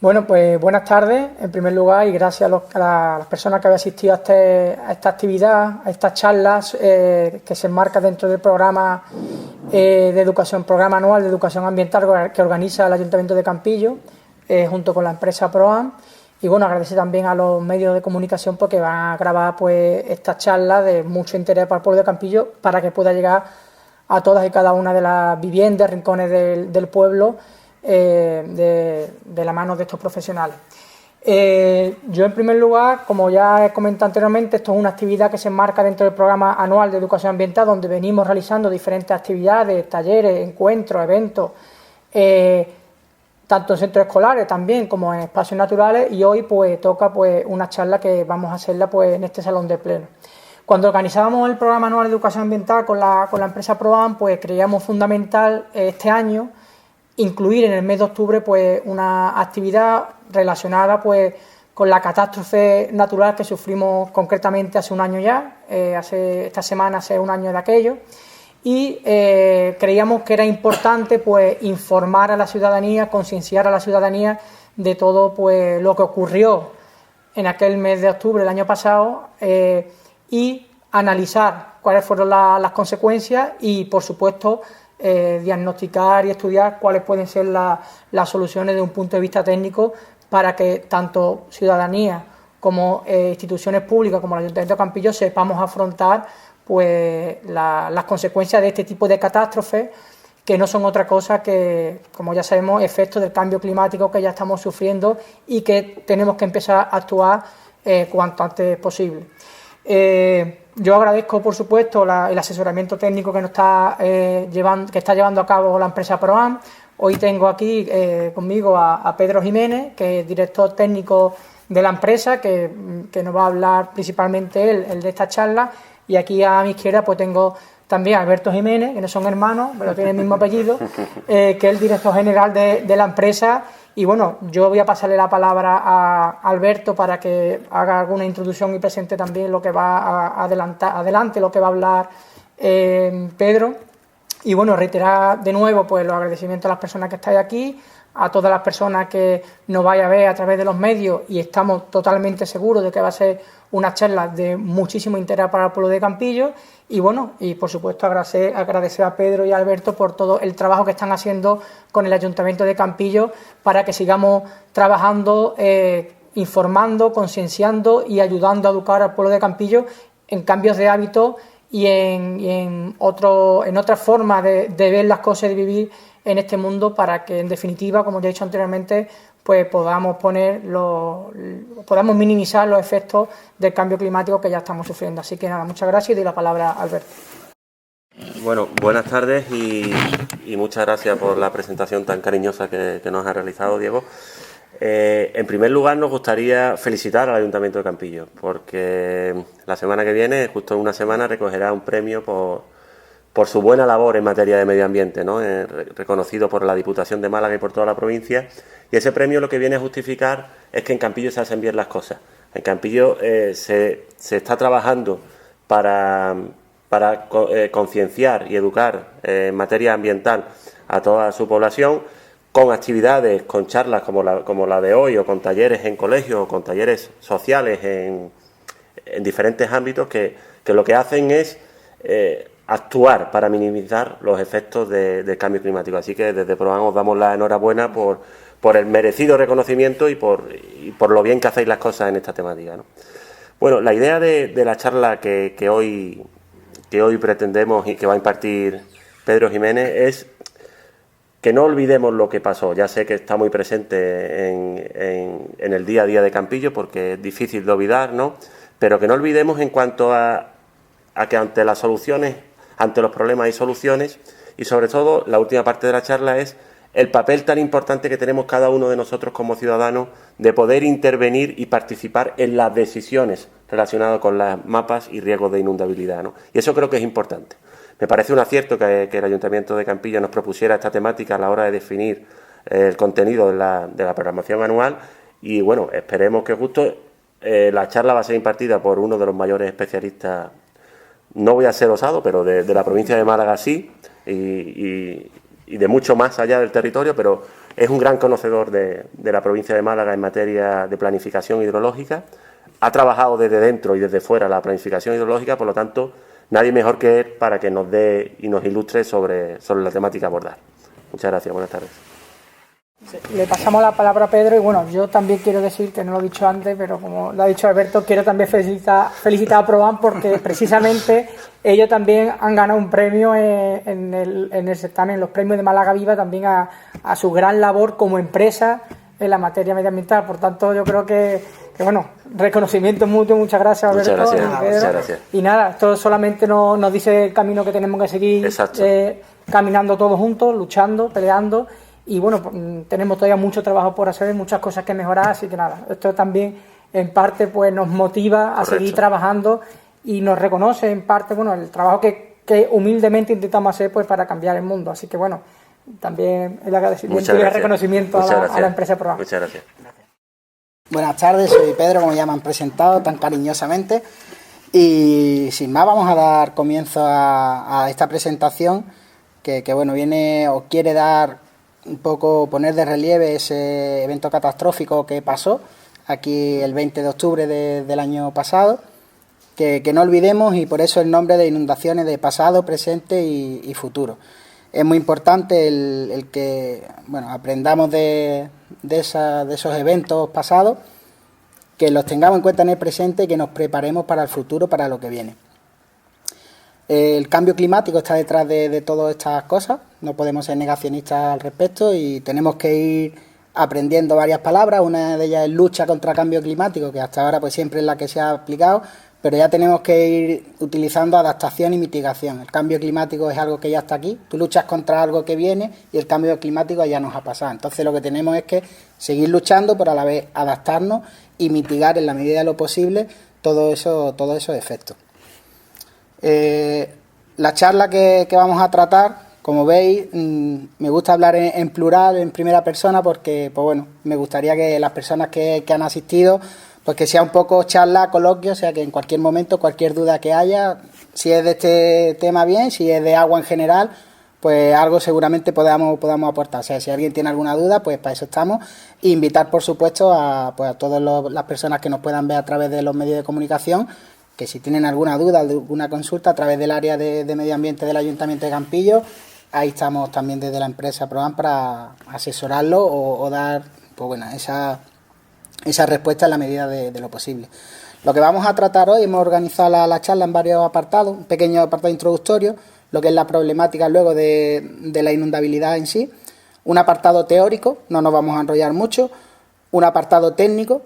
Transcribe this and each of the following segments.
Bueno, pues buenas tardes, en primer lugar, y gracias a las personas que habéis asistido a esta actividad, a estas charlas que se enmarca dentro del programa programa anual de educación ambiental que organiza el Ayuntamiento de Campillo, junto con la empresa ProAm. Y bueno, agradecer también a los medios de comunicación porque van a grabar pues estas charlas de mucho interés para el pueblo de Campillo para que pueda llegar a todas y cada una de las viviendas, rincones del pueblo, de la mano de estos profesionales. Yo, en primer lugar, como ya he comentado anteriormente, esto es una actividad que se enmarca dentro del programa anual de educación ambiental, donde venimos realizando diferentes actividades, talleres, encuentros, eventos, tanto en centros escolares también como en espacios naturales, y hoy pues toca pues una charla que vamos a hacerla pues en este salón de pleno. Cuando organizábamos el programa anual de educación ambiental con la empresa ProAm, pues creíamos fundamental este año incluir en el mes de octubre pues una actividad relacionada pues con la catástrofe natural que sufrimos concretamente hace un año ya, esta semana hace un año de aquello, y creíamos que era importante pues informar a la ciudadanía, concienciar a la ciudadanía de todo pues lo que ocurrió en aquel mes de octubre del año pasado, y analizar cuáles fueron las consecuencias y, por supuesto, diagnosticar y estudiar cuáles pueden ser las soluciones desde un punto de vista técnico para que tanto ciudadanía como instituciones públicas como el Ayuntamiento de Campillo sepamos afrontar pues las consecuencias de este tipo de catástrofes, que no son otra cosa que, como ya sabemos, efectos del cambio climático que ya estamos sufriendo y que tenemos que empezar a actuar cuanto antes posible. Yo agradezco, por supuesto, el asesoramiento técnico que nos está llevando a cabo la empresa ProAm. Hoy tengo aquí conmigo a Pedro Jiménez, que es director técnico de la empresa, que nos va a hablar principalmente él de esta charla, y aquí a mi izquierda pues tengo también a Alberto Jiménez, que no son hermanos, pero tienen el mismo apellido, que es el director general de la empresa. Y bueno, yo voy a pasarle la palabra a Alberto para que haga alguna introducción y presente también lo que va a adelante, lo que va a hablar Pedro. Y bueno, reiterar de nuevo pues los agradecimientos a las personas que estáis aquí, a todas las personas que nos vais a ver a través de los medios, y estamos totalmente seguros de que va a ser una charla de muchísimo interés para el pueblo de Campillo. Y bueno, y por supuesto agradecer a Pedro y a Alberto por todo el trabajo que están haciendo con el Ayuntamiento de Campillo para que sigamos trabajando, informando, concienciando y ayudando a educar al pueblo de Campillo en cambios de hábitos y en otra forma de ver las cosas y de vivir en este mundo, para que, en definitiva, como ya he dicho anteriormente, pues podamos minimizar los efectos del cambio climático que ya estamos sufriendo. Así que nada, muchas gracias y doy la palabra a Alberto. Bueno, buenas tardes y muchas gracias por la presentación tan cariñosa que nos ha realizado, Diego. En primer lugar, nos gustaría felicitar al Ayuntamiento de Campillo, porque la semana que viene, justo en una semana, recogerá un premio por su buena labor en materia de medio ambiente, ¿no? Reconocido por la Diputación de Málaga y por toda la provincia. Y ese premio lo que viene a justificar es que en Campillo se hacen bien las cosas. En Campillo se está trabajando para concienciar y educar en materia ambiental a toda su población, con actividades, con charlas como la de hoy, o con talleres en colegios, o con talleres sociales en diferentes ámbitos que lo que hacen es actuar para minimizar los efectos del cambio climático. Así que desde ProAm os damos la enhorabuena por el merecido reconocimiento y por lo bien que hacéis las cosas en esta temática, ¿no? Bueno, la idea de la charla que hoy pretendemos y que va a impartir Pedro Jiménez es que no olvidemos lo que pasó. Ya sé que está muy presente en el día a día de Campillo, porque es difícil de olvidar, ¿no? Pero que no olvidemos en cuanto a que ante las soluciones, ante los problemas hay soluciones, y sobre todo la última parte de la charla es el papel tan importante que tenemos cada uno de nosotros como ciudadanos de poder intervenir y participar en las decisiones relacionadas con las mapas y riesgos de inundabilidad, ¿no? Y eso creo que es importante. Me parece un acierto que el Ayuntamiento de Campillo nos propusiera esta temática a la hora de definir el contenido de la programación anual, y bueno, esperemos que justo la charla va a ser impartida por uno de los mayores especialistas, no voy a ser osado, pero de la provincia de Málaga sí, y de mucho más allá del territorio, pero Es un gran conocedor de la provincia de Málaga en materia de planificación hidrológica. Ha trabajado desde dentro y desde fuera la planificación hidrológica, por lo tanto, nadie mejor que él para que nos dé y nos ilustre sobre la temática a abordar. Muchas gracias, buenas tardes. Le pasamos la palabra a Pedro y bueno, yo también quiero decir, que no lo he dicho antes, pero como lo ha dicho Alberto, quiero también felicitar a Proban porque precisamente ellos también han ganado un premio en el certamen, en los premios de Málaga Viva, también a su gran labor como empresa en la materia medioambiental. Por tanto, yo creo que bueno, reconocimiento mutuo, muchas gracias, Alberto. Muchas gracias. Y nada, esto solamente nos dice el camino que tenemos que seguir, caminando todos juntos, luchando, peleando. Y bueno, tenemos todavía mucho trabajo por hacer, muchas cosas que mejorar, así que nada, esto también en parte pues nos motiva a seguir trabajando y nos reconoce en parte, bueno, el trabajo que humildemente intentamos hacer pues para cambiar el mundo. Así que bueno, también el agradecimiento y el reconocimiento a la empresa Proban. Muchas gracias. Buenas tardes, soy Pedro, como ya me han presentado tan cariñosamente. Y sin más vamos a dar comienzo a esta presentación que bueno, viene o quiere dar un poco, poner de relieve ese evento catastrófico que pasó aquí el 20 de octubre del año pasado, que no olvidemos, y por eso el nombre de inundaciones de pasado, presente y futuro. Es muy importante el que bueno, aprendamos de esos eventos pasados, que los tengamos en cuenta en el presente y que nos preparemos para el futuro, para lo que viene. El cambio climático está detrás de todas estas cosas, no podemos ser negacionistas al respecto y tenemos que ir aprendiendo varias palabras. Una de ellas es lucha contra el cambio climático, que hasta ahora pues siempre es la que se ha aplicado, pero ya tenemos que ir utilizando adaptación y mitigación. El cambio climático es algo que ya está aquí, tú luchas contra algo que viene y el cambio climático ya nos ha pasado. Entonces lo que tenemos es que seguir luchando, pero a la vez adaptarnos y mitigar en la medida de lo posible todos esos efectos. La charla que vamos a tratar, como veis, me gusta hablar en plural, en primera persona, porque pues bueno, me gustaría que las personas que han asistido, pues que sea un poco charla, coloquio, o sea que en cualquier momento, cualquier duda que haya, si es de este tema bien, si es de agua en general, pues algo seguramente podamos aportar. O sea, si alguien tiene alguna duda, pues para eso estamos. E invitar, por supuesto, a todas las personas que nos puedan ver a través de los medios de comunicación, que si tienen alguna duda, alguna consulta a través del área de medio ambiente del Ayuntamiento de Campillo, ahí estamos también desde la empresa Proban para asesorarlo o dar pues bueno, esa respuesta en la medida de lo posible. Lo que vamos a tratar hoy, hemos organizado la charla en varios apartados, un pequeño apartado introductorio, lo que es la problemática luego de la inundabilidad en sí, un apartado teórico, no nos vamos a enrollar mucho, un apartado técnico,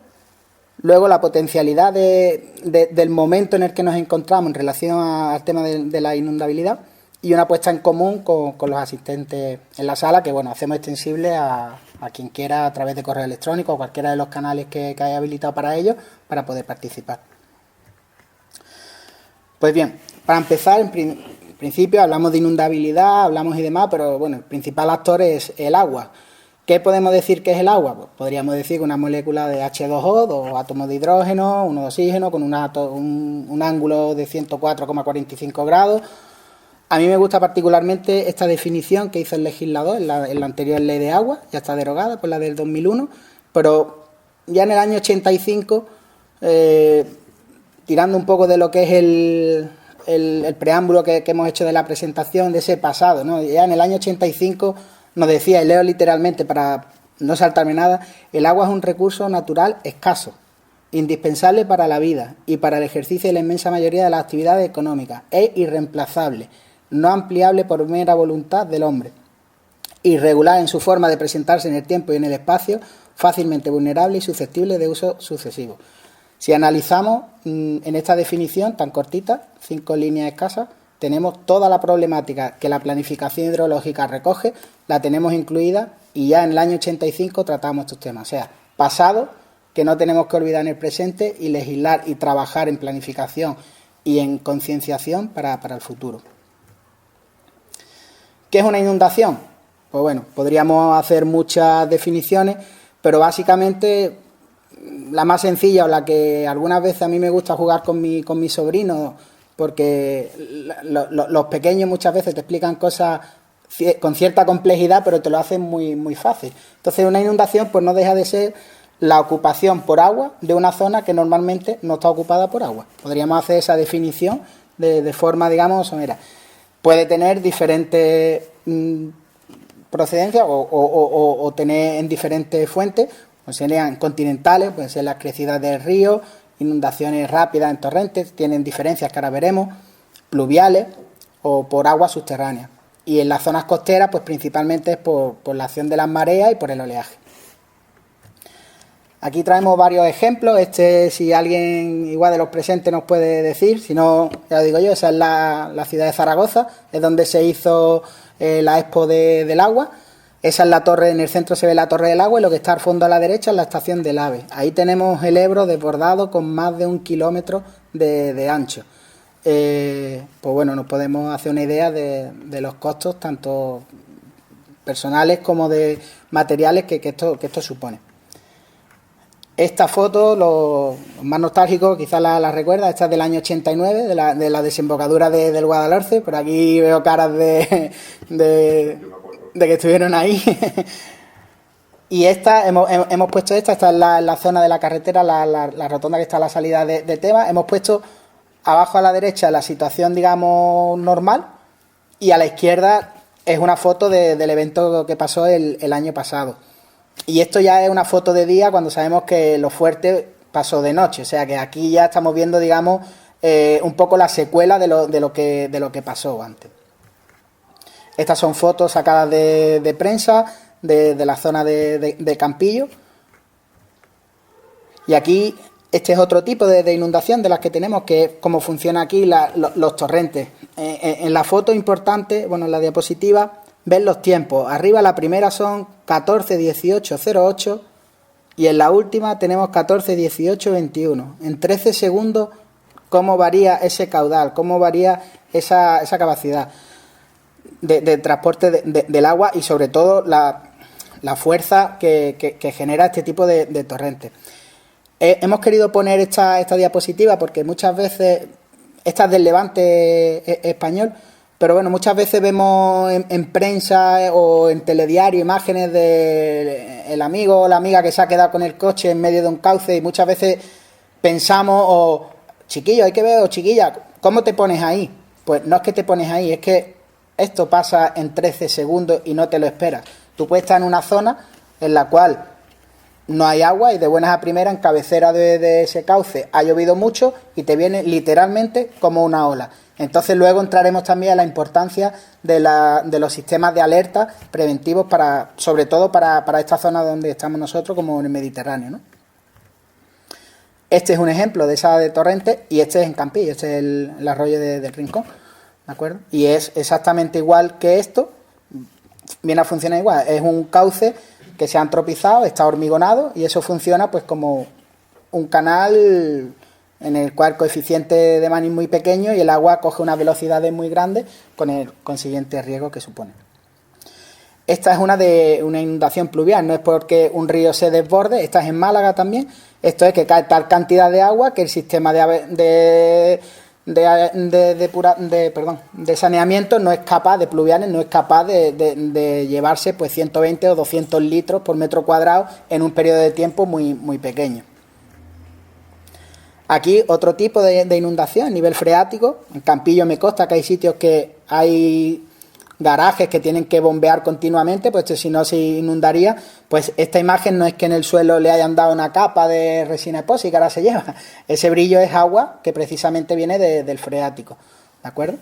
luego la potencialidad del momento en el que nos encontramos en relación al tema de la inundabilidad y una puesta en común con los asistentes en la sala, que bueno, hacemos extensible a quien quiera a través de correo electrónico o cualquiera de los canales que haya habilitado para ello, para poder participar. Pues bien, para empezar, en principio hablamos de inundabilidad, hablamos y demás, pero bueno, el principal actor es el agua. ¿Qué podemos decir que es el agua? Pues podríamos decir que una molécula de H2O, dos átomos de hidrógeno, uno de oxígeno, con un ángulo de 104,45 grados. A mí me gusta particularmente esta definición que hizo el legislador en la anterior ley de agua, ya está derogada por la del 2001, pero ya en el año 85, tirando un poco de lo que es el preámbulo que hemos hecho de la presentación de ese pasado, ¿no? Ya en el año 85 nos decía, y leo literalmente para no saltarme nada, el agua es un recurso natural escaso, indispensable para la vida y para el ejercicio de la inmensa mayoría de las actividades económicas, es irreemplazable, no ampliable por mera voluntad del hombre, irregular en su forma de presentarse en el tiempo y en el espacio, fácilmente vulnerable y susceptible de uso sucesivo. Si analizamos en esta definición tan cortita, 5 líneas escasas, tenemos toda la problemática que la planificación hidrológica recoge, la tenemos incluida y ya en el año 85 tratamos estos temas. O sea, pasado, que no tenemos que olvidar en el presente y legislar y trabajar en planificación y en concienciación para el futuro. ¿Qué es una inundación? Pues bueno, podríamos hacer muchas definiciones, pero básicamente la más sencilla o la que algunas veces a mí me gusta jugar con mis sobrinos, porque los pequeños muchas veces te explican cosas con cierta complejidad, pero te lo hacen muy, muy fácil. Entonces una inundación pues no deja de ser la ocupación por agua de una zona que normalmente no está ocupada por agua. Podríamos hacer esa definición de forma, digamos, somera. Puede tener diferentes procedencias o tener en diferentes fuentes, pues serían continentales, pueden ser las crecidas del río, inundaciones rápidas en torrentes, tienen diferencias que ahora veremos, pluviales o por aguas subterráneas. Y en las zonas costeras, pues principalmente es por la acción de las mareas y por el oleaje. Aquí traemos varios ejemplos. Si alguien igual de los presentes nos puede decir, si no, ya lo digo yo, esa es la ciudad de Zaragoza, es donde se hizo la Expo del Agua. Esa es la torre, en el centro se ve la Torre del Agua y lo que está al fondo a la derecha es la estación del AVE. Ahí tenemos el Ebro desbordado con más de 1 kilómetro de ancho. Pues bueno, nos podemos hacer una idea de los costos, tanto personales como de materiales que esto supone. Esta foto, lo más nostálgico, quizás la recuerda, esta es del año 89, de la desembocadura del Guadalhorce. Por aquí veo caras de que estuvieron ahí. Y esta, hemos puesto esta es la zona de la carretera, la rotonda que está a la salida de Tebas. Hemos puesto abajo a la derecha la situación, digamos, normal, y a la izquierda es una foto del evento que pasó el año pasado. Y esto ya es una foto de día cuando sabemos que lo fuerte pasó de noche. O sea que aquí ya estamos viendo, digamos, un poco la secuela de lo que pasó antes. Estas son fotos sacadas de prensa de la zona de Campillo. Y aquí este es otro tipo de inundación de las que tenemos, que es cómo funciona aquí los torrentes. En la foto importante, bueno, en la diapositiva, ven los tiempos. Arriba la primera son 14:18:08 y en la última tenemos 14:18:21. En 13 segundos, cómo varía ese caudal, cómo varía esa capacidad de transporte del agua y sobre todo la fuerza que genera este tipo de torrentes. Hemos querido poner esta diapositiva porque muchas veces, esta es del Levante español, pero bueno, muchas veces vemos en prensa o en telediario imágenes del amigo o la amiga que se ha quedado con el coche en medio de un cauce y muchas veces pensamos, chiquillo, hay que ver, o chiquilla, ¿cómo te pones ahí? Pues no es que te pones ahí, es que esto pasa en 13 segundos y no te lo esperas. Tú puedes estar en una zona en la cual no hay agua y de buenas a primeras en cabecera de ese cauce ha llovido mucho y te viene literalmente como una ola. Entonces luego entraremos también a la importancia de los sistemas de alerta preventivos sobre todo para esta zona donde estamos nosotros, como en el Mediterráneo, ¿no? Este es un ejemplo de esa de torrente y este es en Campillo, este es el arroyo del Rincón, ¿de acuerdo? Y es exactamente igual que esto, viene a funcionar igual, es un cauce que se ha antropizado, está hormigonado y eso funciona pues como un canal en el cual el coeficiente de Manning es muy pequeño y el agua coge unas velocidades muy grandes con el consiguiente riesgo que supone. Esta es una inundación pluvial, no es porque un río se desborde, esta es en Málaga también, esto es que cae tal cantidad de agua que el sistema de saneamiento no es capaz, de pluviales, no es capaz de llevarse pues 120 o 200 litros por metro cuadrado en un periodo de tiempo muy, muy pequeño. Aquí otro tipo de inundación a nivel freático. En Campillo me consta que hay sitios que hay garajes que tienen que bombear continuamente, pues si no se inundaría. Pues esta imagen no es que en el suelo le hayan dado una capa de resina epóxica que ahora se lleva. Ese brillo es agua que precisamente viene del freático, ¿de acuerdo?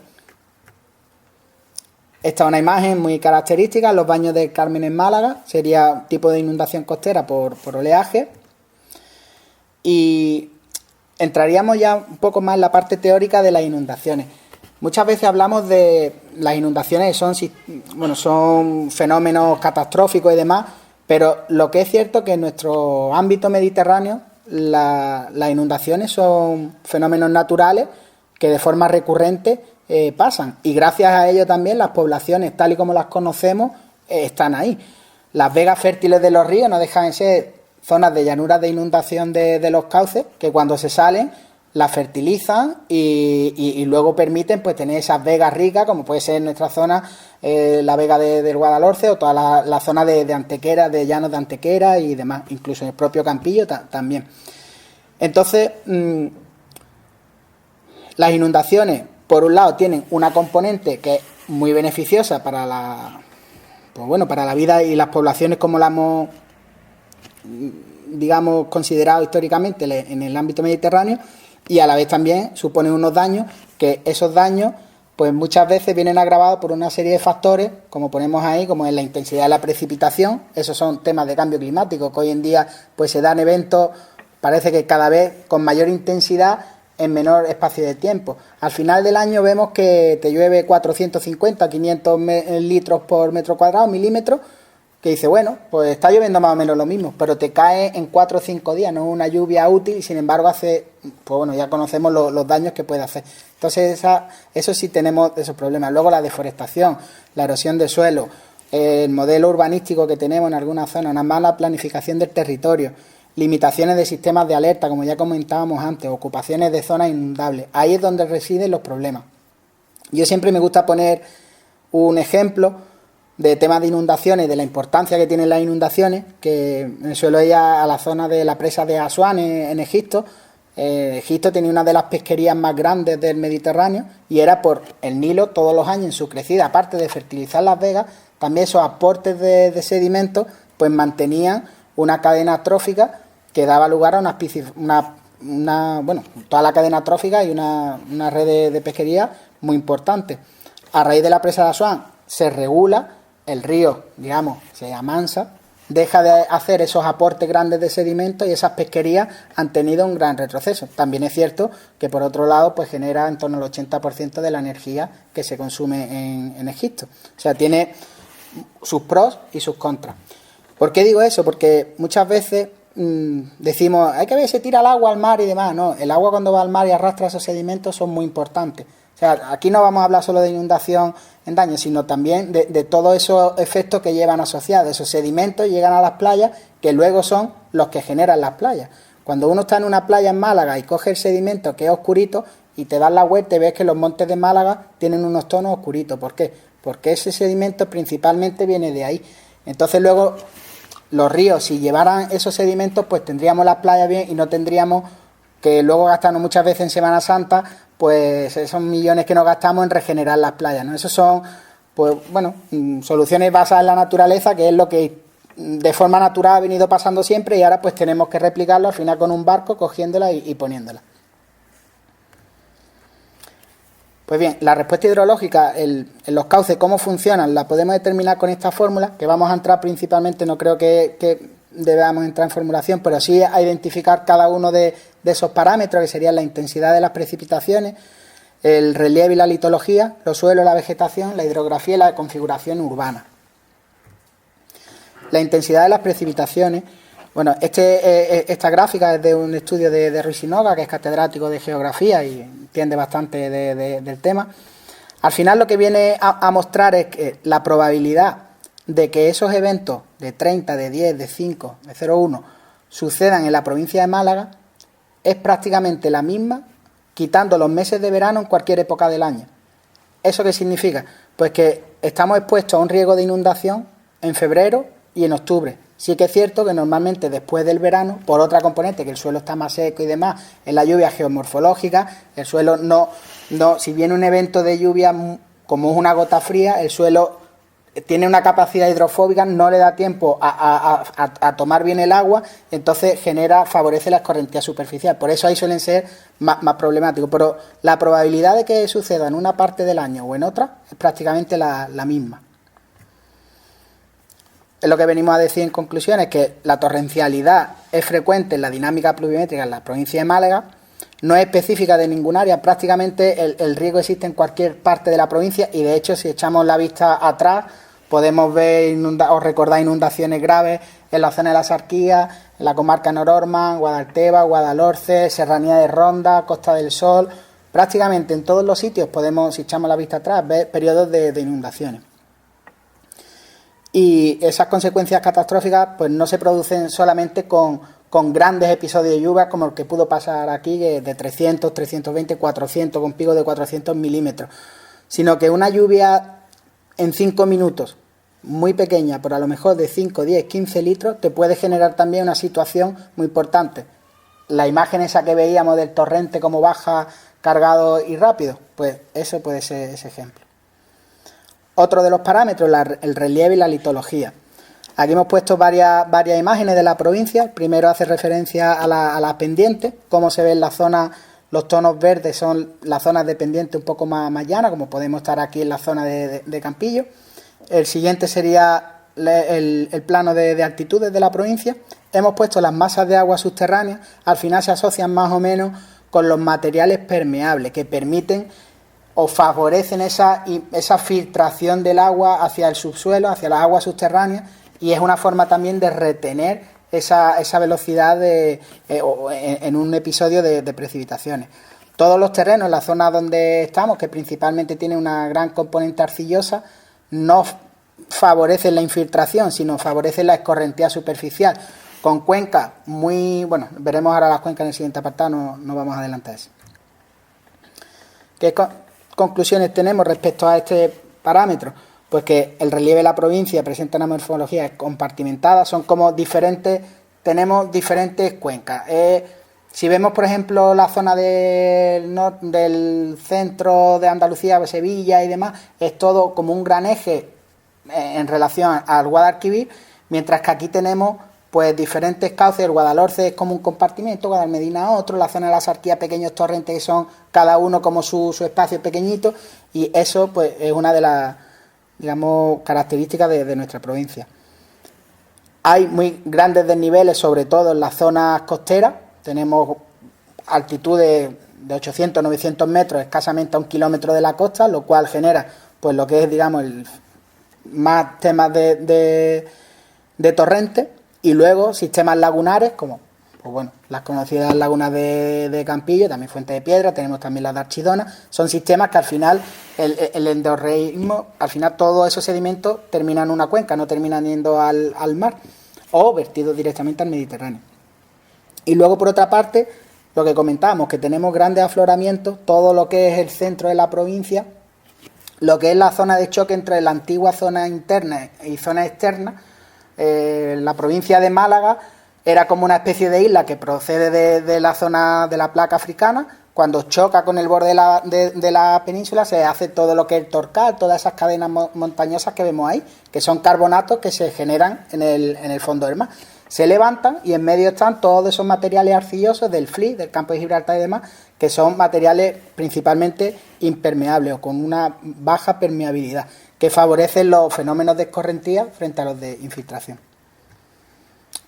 Esta es una imagen muy característica, los baños del Carmen en Málaga, sería un tipo de inundación costera por oleaje. Y entraríamos ya un poco más en la parte teórica de las inundaciones. Muchas veces hablamos de las inundaciones, son fenómenos catastróficos y demás, pero lo que es cierto es que en nuestro ámbito mediterráneo las inundaciones son fenómenos naturales que de forma recurrente pasan y gracias a ello también las poblaciones tal y como las conocemos están ahí. Las vegas fértiles de los ríos no dejan de ser zonas de llanuras de inundación de los cauces que cuando se salen la fertilizan y luego permiten pues tener esas vegas ricas, como puede ser en nuestra zona la vega del Guadalhorce o toda la zona de Antequera, de llanos de Antequera y demás, incluso en el propio Campillo también. Entonces, las inundaciones, por un lado, tienen una componente que es muy beneficiosa para para la vida y las poblaciones como la hemos, digamos, considerado históricamente en el ámbito mediterráneo, y a la vez también supone unos daños, que esos daños pues muchas veces vienen agravados por una serie de factores, como ponemos ahí, como es la intensidad de la precipitación. Esos son temas de cambio climático, que hoy en día pues se dan eventos, parece que cada vez con mayor intensidad en menor espacio de tiempo. Al final del año vemos que te llueve 450, 500 litros por metro cuadrado, milímetros, que dice, bueno, pues está lloviendo más o menos lo mismo, pero te cae en 4 o 5 días, no es una lluvia útil, y sin embargo hace, pues bueno, ya conocemos los daños que puede hacer. Entonces eso sí tenemos esos problemas. Luego la deforestación, la erosión del suelo, el modelo urbanístico que tenemos en algunas zonas, una mala planificación del territorio, limitaciones de sistemas de alerta, como ya comentábamos antes, ocupaciones de zonas inundables. Ahí es donde residen los problemas. Yo siempre me gusta poner un ejemplo de temas de inundaciones, de la importancia que tienen las inundaciones, que me suelo ir a la zona de la presa de Asuán en Egipto. Egipto tenía una de las pesquerías más grandes del Mediterráneo y era por el Nilo todos los años en su crecida, aparte de fertilizar las vegas, también esos aportes de sedimentos pues mantenían una cadena trófica que daba lugar a toda la cadena trófica y una red de pesquería muy importante. A raíz de la presa de Asuán se regula, el río, digamos, se amansa, deja de hacer esos aportes grandes de sedimentos y esas pesquerías han tenido un gran retroceso. También es cierto que, por otro lado, pues genera en torno al 80% de la energía que se consume en Egipto. O sea, tiene sus pros y sus contras. ¿Por qué digo eso? Porque muchas veces decimos, hay que ver, se tira el agua al mar y demás. No, el agua cuando va al mar y arrastra esos sedimentos son muy importantes. O sea, aquí no vamos a hablar solo de inundación en daño, sino también de todos esos efectos que llevan asociados. Esos sedimentos llegan a las playas, que luego son los que generan las playas. Cuando uno está en una playa en Málaga y coge el sedimento que es oscurito y te das la vuelta y ves que los montes de Málaga tienen unos tonos oscuritos. ¿Por qué? Porque ese sedimento principalmente viene de ahí. Entonces luego los ríos, si llevaran esos sedimentos, pues tendríamos las playas bien y no tendríamos que luego gastarnos muchas veces en Semana Santa pues esos millones que nos gastamos en regenerar las playas, ¿no? Esos son, pues bueno, soluciones basadas en la naturaleza, que es lo que de forma natural ha venido pasando siempre, y ahora pues tenemos que replicarlo al final con un barco, cogiéndola y poniéndola. Pues bien, la respuesta hidrológica en los cauces, cómo funcionan, la podemos determinar con esta fórmula, que vamos a entrar principalmente, no creo que debamos entrar en formulación, pero sí a identificar cada uno de esos parámetros, que serían la intensidad de las precipitaciones, el relieve y la litología, los suelos, la vegetación, la hidrografía y la configuración urbana. La intensidad de las precipitaciones, bueno, esta gráfica es de un estudio de Ruiz-Sinoga, que es catedrático de geografía y entiende bastante del tema. Al final lo que viene a mostrar es que la probabilidad de que esos eventos de 30, de 10, de 5, de 0,1 sucedan en la provincia de Málaga es prácticamente la misma, quitando los meses de verano en cualquier época del año. ¿Eso qué significa? Pues que estamos expuestos a un riesgo de inundación en febrero y en octubre. Sí que es cierto que normalmente después del verano, por otra componente, que el suelo está más seco y demás, en la lluvia geomorfológica, el suelo no, si viene un evento de lluvia como es una gota fría, el suelo tiene una capacidad hidrofóbica, no le da tiempo a tomar bien el agua, entonces favorece la escorrentía superficial. Por eso ahí suelen ser más problemáticos. Pero la probabilidad de que suceda en una parte del año o en otra es prácticamente la misma. Es lo que venimos a decir en conclusión, es que la torrencialidad es frecuente en la dinámica pluviométrica en la provincia de Málaga, no es específica de ningún área, prácticamente el riesgo existe en cualquier parte de la provincia, y de hecho si echamos la vista atrás podemos ver o recordar inundaciones graves en la zona de la Sarquía, en la comarca Nororma, Guadalteba, Guadalhorce, Serranía de Ronda, Costa del Sol. Prácticamente en todos los sitios podemos, si echamos la vista atrás, ver periodos de inundaciones. Y esas consecuencias catastróficas pues no se producen solamente con con grandes episodios de lluvia como el que pudo pasar aquí, de 300, 320, 400, con picos de 400 milímetros, sino que una lluvia en 5 minutos, muy pequeña, por a lo mejor de 5, 10, 15 litros, te puede generar también una situación muy importante. La imagen esa que veíamos del torrente como baja, cargado y rápido, pues eso puede ser ese ejemplo. Otro de los parámetros, el relieve y la litología. Aquí hemos puesto varias imágenes de la provincia. Primero hace referencia a las pendientes, cómo se ven las zonas, los tonos verdes son las zonas de pendiente un poco más llanas, como podemos estar aquí en la zona de Campillo. El siguiente sería el plano de altitudes de la provincia. Hemos puesto las masas de agua subterráneas, al final se asocian más o menos con los materiales permeables que permiten o favorecen esa filtración del agua hacia el subsuelo, hacia las aguas subterráneas, y es una forma también de retener esa velocidad en un episodio de precipitaciones. Todos los terrenos en la zona donde estamos, que principalmente tiene una gran componente arcillosa, no favorecen la infiltración, sino favorecen la escorrentía superficial, con cuencas muy... Bueno, veremos ahora las cuencas en el siguiente apartado, no vamos a adelantar eso. ¿Qué conclusiones tenemos respecto a este parámetro? Pues que el relieve de la provincia presenta una morfología compartimentada, son como diferentes, tenemos diferentes cuencas. Si vemos, por ejemplo, la zona del centro de Andalucía, Sevilla y demás, es todo como un gran eje en relación al Guadalquivir, mientras que aquí tenemos pues diferentes cauces. El Guadalhorce es como un compartimento, Guadalmedina otro, la zona de la Sarquía pequeños torrentes que son cada uno como su espacio pequeñito, y eso pues es una de las, digamos, características de nuestra provincia. Hay muy grandes desniveles, sobre todo en las zonas costeras. Tenemos altitudes de 800, 900 metros, escasamente a 1 kilómetro de la costa, lo cual genera pues lo que es, digamos, más temas de torrentes, y luego sistemas lagunares como pues bueno, las conocidas lagunas de Campillo, también Fuente de Piedra, tenemos también las de Archidona. Son sistemas que al final el endorreísmo, al final todos esos sedimentos terminan en una cuenca, no terminan yendo al mar o vertidos directamente al Mediterráneo. Y luego, por otra parte, lo que comentábamos, que tenemos grandes afloramientos, todo lo que es el centro de la provincia, lo que es la zona de choque entre la antigua zona interna y zona externa. La provincia de Málaga era como una especie de isla que procede de la zona de la placa africana. Cuando choca con el borde de la península se hace todo lo que es el Torcal, todas esas cadenas montañosas que vemos ahí, que son carbonatos que se generan en el fondo del mar. Se levantan y en medio están todos esos materiales arcillosos del Flis, del campo de Gibraltar y demás, que son materiales principalmente impermeables o con una baja permeabilidad, que favorecen los fenómenos de escorrentía frente a los de infiltración.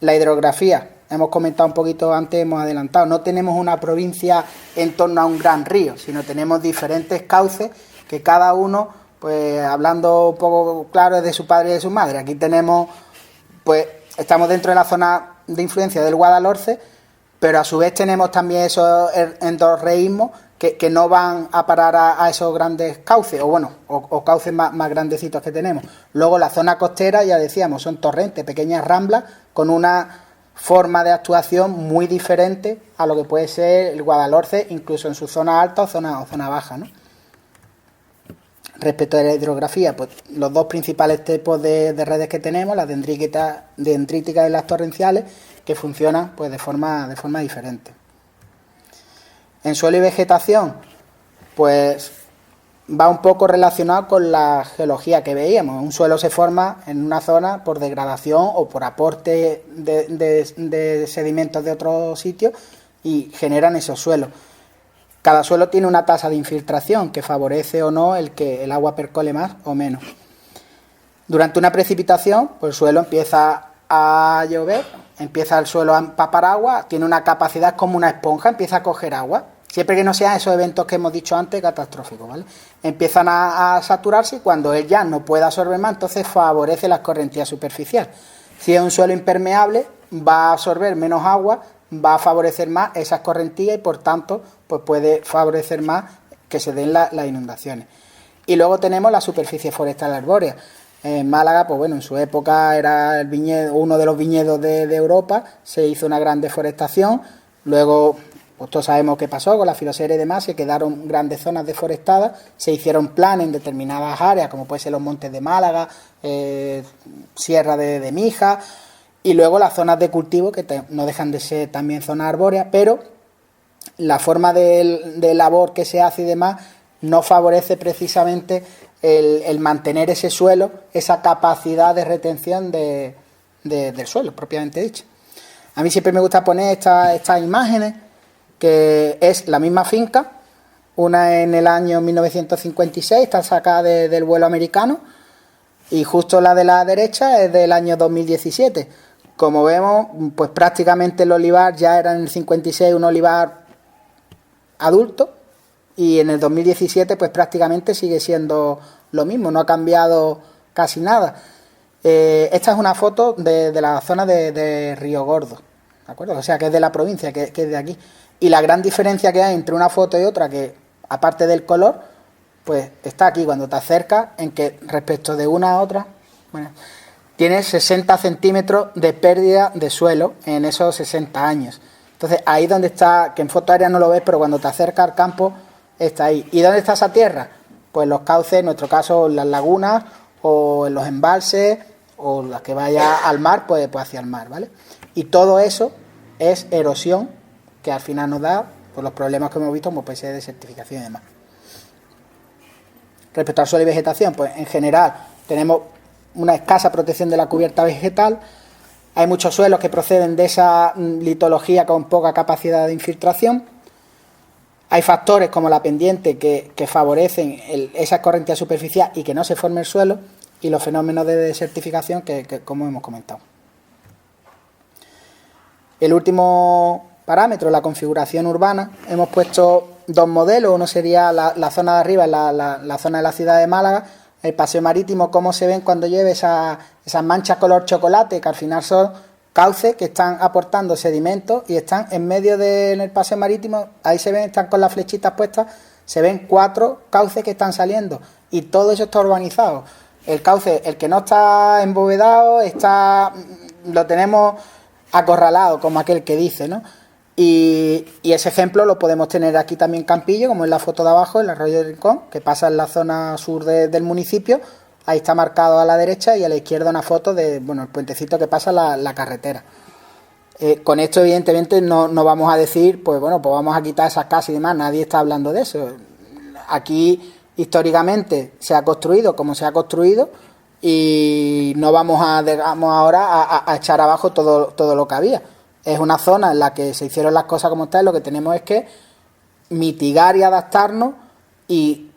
La hidrografía, hemos comentado un poquito antes, hemos adelantado, no tenemos una provincia en torno a un gran río, sino tenemos diferentes cauces que cada uno, pues hablando un poco claro, es de su padre y de su madre. Aquí tenemos, pues estamos dentro de la zona de influencia del Guadalhorce, pero a su vez tenemos también esos endorreísmos que no van a parar a esos grandes cauces, o cauces más grandecitos que tenemos. Luego la zona costera, ya decíamos, son torrentes, pequeñas ramblas, con una forma de actuación muy diferente a lo que puede ser el Guadalhorce, incluso en su zona alta o zona baja, ¿no? Respecto a la hidrografía, pues los dos principales tipos de redes que tenemos, las dendríticas y las torrenciales, que funcionan pues de forma diferente. En suelo y vegetación, pues va un poco relacionado con la geología que veíamos. Un suelo se forma en una zona por degradación o por aporte de sedimentos de otros sitios y generan esos suelos. Cada suelo tiene una tasa de infiltración que favorece o no el que el agua percole más o menos. Durante una precipitación, pues el suelo empieza a llover, empieza el suelo a empapar agua, tiene una capacidad como una esponja, empieza a coger agua. Siempre que no sean esos eventos que hemos dicho antes, catastróficos, ¿vale? Empiezan a saturarse y cuando él ya no puede absorber más, entonces favorece la escorrentía superficial. Si es un suelo impermeable, va a absorber menos agua, va a favorecer más esa escorrentía y por tanto pues puede favorecer más que se den las inundaciones. Y luego tenemos la superficie forestal arbórea. En Málaga, pues bueno, en su época era el viñedo, uno de los viñedos de Europa, se hizo una gran deforestación, luego, pues todos sabemos qué pasó con la filoxera y demás, se quedaron grandes zonas deforestadas, se hicieron planes en determinadas áreas, como puede ser los montes de Málaga, Sierra de Mija, y luego las zonas de cultivo, que no dejan de ser también zonas arbóreas, pero la forma de labor que se hace y demás no favorece precisamente el mantener ese suelo, esa capacidad de retención del suelo, propiamente dicho. A mí siempre me gusta poner estas imágenes, que es la misma finca, una en el año 1956, está sacada del vuelo americano, y justo la de la derecha es del año 2017. Como vemos, pues prácticamente el olivar ya era en el 56 un olivar adulto, y en el 2017 pues prácticamente sigue siendo lo mismo, no ha cambiado casi nada. Esta es una foto de la zona de Río Gordo, ¿de acuerdo? O sea, que es de la provincia, que es de aquí. Y la gran diferencia que hay entre una foto y otra, que aparte del color, pues está aquí cuando te acercas, en que respecto de una a otra, bueno, tienes 60 centímetros de pérdida de suelo en esos 60 años. Entonces, ahí donde está, que en foto aérea no lo ves, pero cuando te acercas al campo, está ahí. ¿Y dónde está esa tierra? Pues los cauces, en nuestro caso, en las lagunas, o en los embalses, o las que vaya al mar, pues hacia el mar, ¿vale? Y todo eso es erosión, que al final nos da pues, los problemas que hemos visto, como puede ser desertificación y demás. Respecto al suelo y vegetación, pues en general tenemos una escasa protección de la cubierta vegetal. Hay muchos suelos que proceden de esa litología con poca capacidad de infiltración. Hay factores como la pendiente que favorecen esa escorrentía superficial y que no se forme el suelo, y los fenómenos de desertificación que como hemos comentado. El último parámetro, la configuración urbana, hemos puesto dos modelos. Uno sería la zona de arriba, la zona de la ciudad de Málaga, el paseo marítimo, cómo se ven cuando llueve esas manchas color chocolate, que al final son cauces que están aportando sedimentos y están en medio del paseo marítimo. Ahí se ven, están con las flechitas puestas, se ven 4 cauces que están saliendo, y todo eso está urbanizado. El cauce, el que no está embovedado, lo tenemos acorralado, como aquel que dice, ¿no? Y ese ejemplo lo podemos tener aquí también en Campillo, como en la foto de abajo, el Arroyo del Rincón, que pasa en la zona sur del municipio. Ahí está marcado a la derecha, y a la izquierda una foto de, bueno, el puentecito que pasa la carretera. Con esto, evidentemente, no vamos a decir, pues bueno, pues vamos a quitar esas casas y demás. Nadie está hablando de eso. Aquí, históricamente, se ha construido como se ha construido, y no vamos ahora a echar abajo todo lo que había. Es una zona en la que se hicieron las cosas como tal. Lo que tenemos es que mitigar y adaptarnos y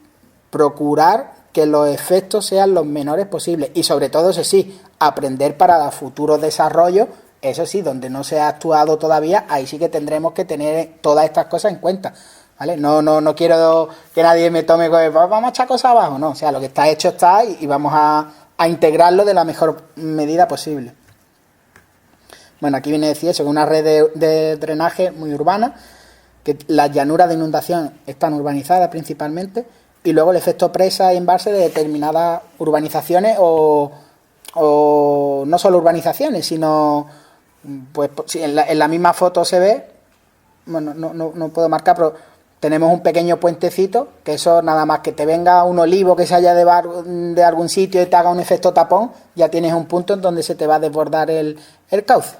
procurar que los efectos sean los menores posibles, y sobre todo, eso sí, aprender para futuros desarrollos. Eso sí, donde no se ha actuado todavía, ahí sí que tendremos que tener todas estas cosas en cuenta, ¿vale? No quiero que nadie me tome como, vamos a echar cosas abajo, no. O sea, lo que está hecho está, y vamos a integrarlo de la mejor medida posible. Bueno, aquí viene a decir eso, que una red de drenaje muy urbana, que las llanuras de inundación están urbanizadas principalmente, y luego el efecto presa y embalse de determinadas urbanizaciones, o no solo urbanizaciones, sino, pues en la misma foto se ve, bueno, no puedo marcar, pero tenemos un pequeño puentecito, que eso nada más que te venga un olivo que se haya de algún sitio y te haga un efecto tapón, ya tienes un punto en donde se te va a desbordar el cauce.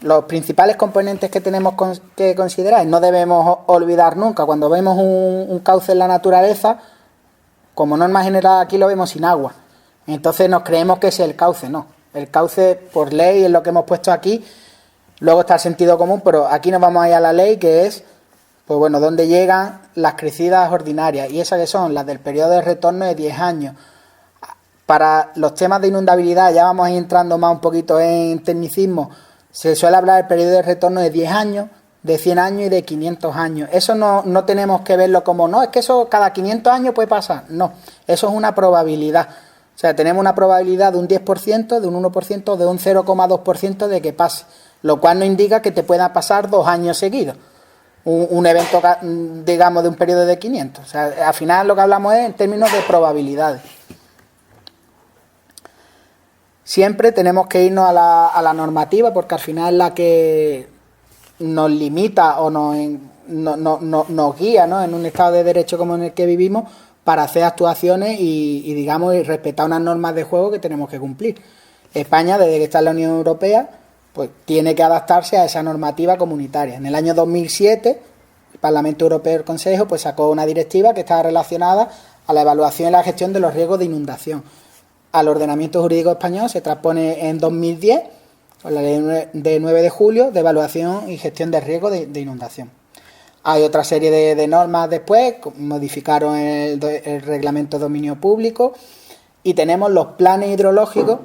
Los principales componentes que tenemos que considerar, no debemos olvidar nunca, cuando vemos un cauce en la naturaleza, como norma general aquí lo vemos sin agua. Entonces nos creemos que es el cauce, no. El cauce, por ley, es lo que hemos puesto aquí. Luego está el sentido común, pero aquí nos vamos a ir a la ley, que es, pues bueno, dónde llegan las crecidas ordinarias, y esas que son las del periodo de retorno de 10 años. Para los temas de inundabilidad, ya vamos a ir entrando más un poquito en tecnicismo. Se suele hablar del periodo de retorno de 10 años, de 100 años y de 500 años. Eso no tenemos que verlo como, no, es que eso cada 500 años puede pasar. No, eso es una probabilidad. O sea, tenemos una probabilidad de un 10%, de un 1%, de un 0,2% de que pase, lo cual no indica que te pueda pasar 2 años seguidos. un evento, digamos, de un periodo de 500. O sea, al final lo que hablamos es en términos de probabilidades. Siempre tenemos que irnos a la normativa, porque al final es la que nos limita o nos guía, ¿no?, en un estado de derecho como en el que vivimos, para hacer actuaciones y digamos, y respetar unas normas de juego que tenemos que cumplir. España, desde que está en la Unión Europea, pues tiene que adaptarse a esa normativa comunitaria. En el año 2007, el Parlamento Europeo y el Consejo pues sacó una directiva que estaba relacionada a la evaluación y la gestión de los riesgos de inundación. Al ordenamiento jurídico español se transpone en 2010 con la ley de 9 de julio de evaluación y gestión de riesgos de inundación. Hay otra serie de normas después, modificaron el reglamento de dominio público, y tenemos los planes hidrológicos.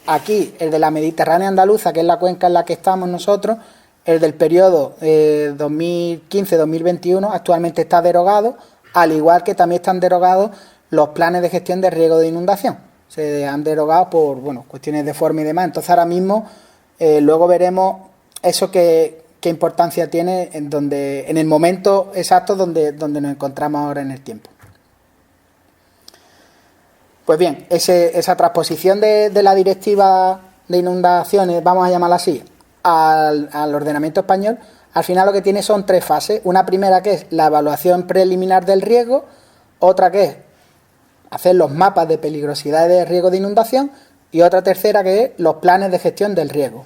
Aquí el de la Mediterránea andaluza, que es la cuenca en la que estamos nosotros, el del periodo 2015-2021 actualmente está derogado, al igual que también están derogados los planes de gestión de riesgo de inundación. Se han derogado por cuestiones de forma y demás. Entonces ahora mismo luego veremos eso qué importancia tiene en el momento exacto donde nos encontramos ahora en el tiempo. Pues bien, esa transposición de la directiva de inundaciones, vamos a llamarla así, al ordenamiento español, al final lo que tiene son 3 fases. Una primera, que es la evaluación preliminar del riesgo; otra, que es hacer los mapas de peligrosidad y de riesgo de inundación; y otra tercera, que es los planes de gestión del riesgo.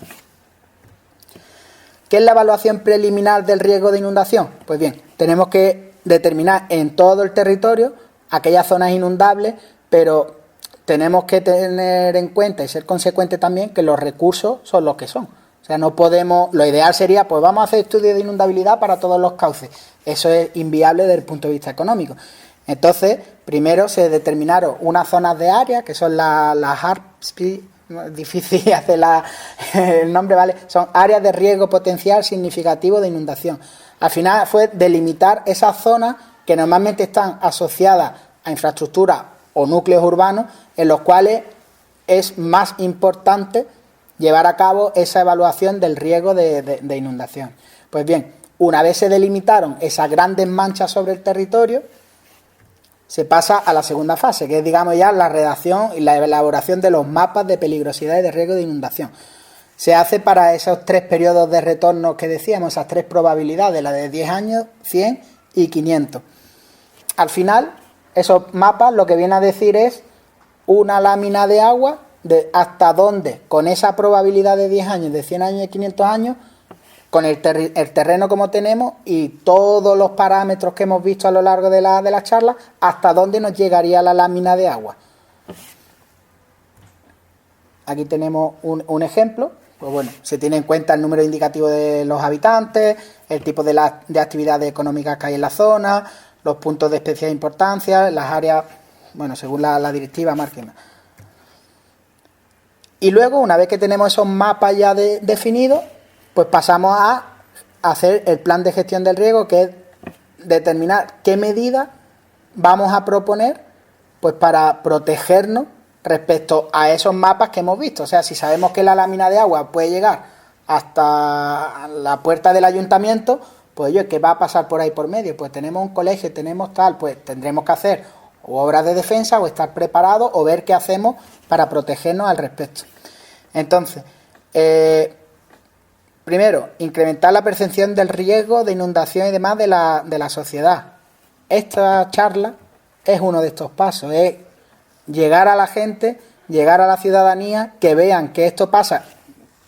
¿Qué es la evaluación preliminar del riesgo de inundación? Pues bien, tenemos que determinar en todo el territorio aquellas zonas inundables, pero tenemos que tener en cuenta y ser consecuentes también que los recursos son los que son. O sea, no podemos, lo ideal sería, pues vamos a hacer estudios de inundabilidad para todos los cauces. Eso es inviable desde el punto de vista económico. Entonces, primero se determinaron unas zonas de área, que son las ARPS, difícil hacer el nombre, ¿vale? Son áreas de riesgo potencial significativo de inundación. Al final fue delimitar esas zonas que normalmente están asociadas a infraestructuras o núcleos urbanos, en los cuales es más importante llevar a cabo esa evaluación del riesgo de inundación. Pues bien, una vez se delimitaron esas grandes manchas sobre el territorio, se pasa a la segunda fase, que es, digamos, ya la redacción y la elaboración de los mapas de peligrosidad y de riesgo de inundación. Se hace para esos 3 periodos de retorno que decíamos, esas 3 probabilidades, la de 10 años, 100 y 500. Al final, esos mapas lo que viene a decir es una lámina de agua de hasta dónde, con esa probabilidad de 10 años, de 100 años y 500 años, con el terreno como tenemos y todos los parámetros que hemos visto a lo largo de la charla, hasta dónde nos llegaría la lámina de agua. Aquí tenemos un ejemplo. Pues bueno, se tiene en cuenta el número indicativo de los habitantes, el tipo de actividades económicas que hay en la zona, los puntos de especial importancia, las áreas, bueno, según la directiva marquen. Y luego, una vez que tenemos esos mapas ya definidos, pues pasamos a hacer el plan de gestión del riesgo, que es determinar qué medidas vamos a proponer pues para protegernos respecto a esos mapas que hemos visto. O sea, si sabemos que la lámina de agua puede llegar hasta la puerta del ayuntamiento, pues oye, ¿qué va a pasar por ahí por medio? Pues tenemos un colegio, tenemos tal, pues tendremos que hacer o obras de defensa o estar preparados o ver qué hacemos para protegernos al respecto. Entonces, primero, incrementar la percepción del riesgo de inundación y demás de la sociedad. Esta charla es uno de estos pasos, es llegar a la gente, llegar a la ciudadanía, que vean que esto pasa,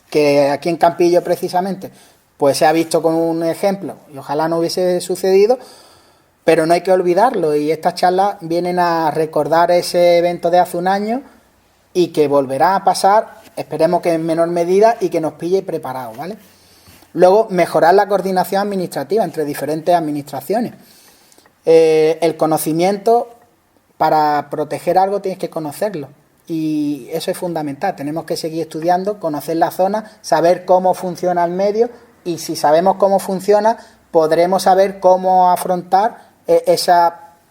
que aquí en Campillo precisamente, pues se ha visto con un ejemplo, y ojalá no hubiese sucedido, pero no hay que olvidarlo, y estas charlas vienen a recordar ese evento de hace un año y que volverá a pasar, esperemos que en menor medida y que nos pille preparados, ¿vale? Luego, mejorar la coordinación administrativa entre diferentes administraciones. El conocimiento, para proteger algo tienes que conocerlo, y eso es fundamental. Tenemos que seguir estudiando, conocer la zona, saber cómo funciona el medio, y si sabemos cómo funciona, podremos saber cómo afrontar ese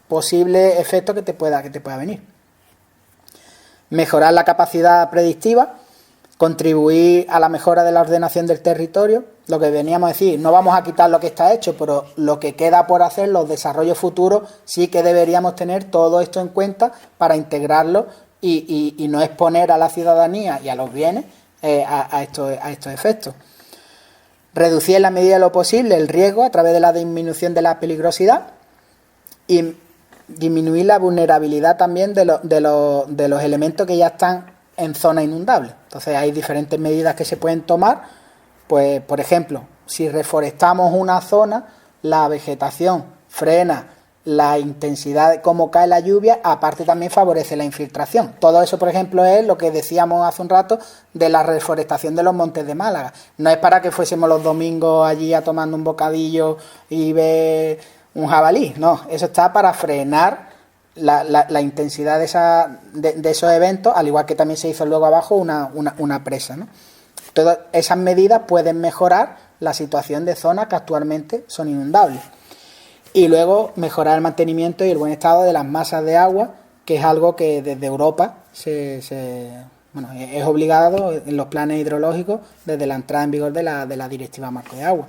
posible efecto que te pueda venir. Mejorar la capacidad predictiva, contribuir a la mejora de la ordenación del territorio. Lo que veníamos a decir, no vamos a quitar lo que está hecho, pero lo que queda por hacer, los desarrollos futuros, sí que deberíamos tener todo esto en cuenta para integrarlo y no exponer a la ciudadanía y a los bienes a estos efectos. Reducir en la medida de lo posible el riesgo a través de la disminución de la peligrosidad y disminuir la vulnerabilidad también de los elementos que ya están en zona inundable. Entonces hay diferentes medidas que se pueden tomar. Pues, por ejemplo, si reforestamos una zona, la vegetación frena la intensidad de cómo cae la lluvia, aparte también favorece la infiltración. Todo eso, por ejemplo, es lo que decíamos hace un rato de la reforestación de los montes de Málaga. No es para que fuésemos los domingos allí a tomando un bocadillo y ver un jabalí, no, eso está para frenar la intensidad de esos eventos, al igual que también se hizo luego abajo una presa, ¿no? Todas esas medidas pueden mejorar la situación de zonas que actualmente son inundables. Y luego mejorar el mantenimiento y el buen estado de las masas de agua, que es algo que desde Europa es obligado en los planes hidrológicos desde la entrada en vigor de la Directiva Marco de Agua.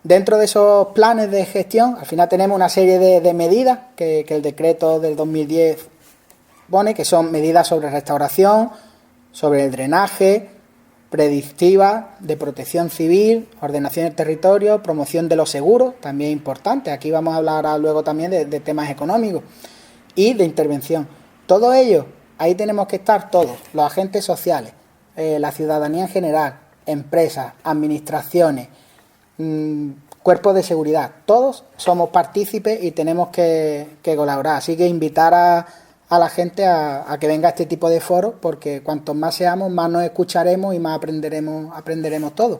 Dentro de esos planes de gestión, al final tenemos una serie de medidas que el decreto del 2010 pone, que son medidas sobre restauración, sobre el drenaje, predictivas, de protección civil, ordenación del territorio, promoción de los seguros, también importante. Aquí vamos a hablar luego también de temas económicos y de intervención. Todo ello, ahí tenemos que estar todos, los agentes sociales, la ciudadanía en general, empresas, administraciones, cuerpos de seguridad, todos somos partícipes y tenemos que colaborar. Así que invitar a la gente a que venga a este tipo de foros, porque cuantos más seamos, más nos escucharemos y más aprenderemos todos,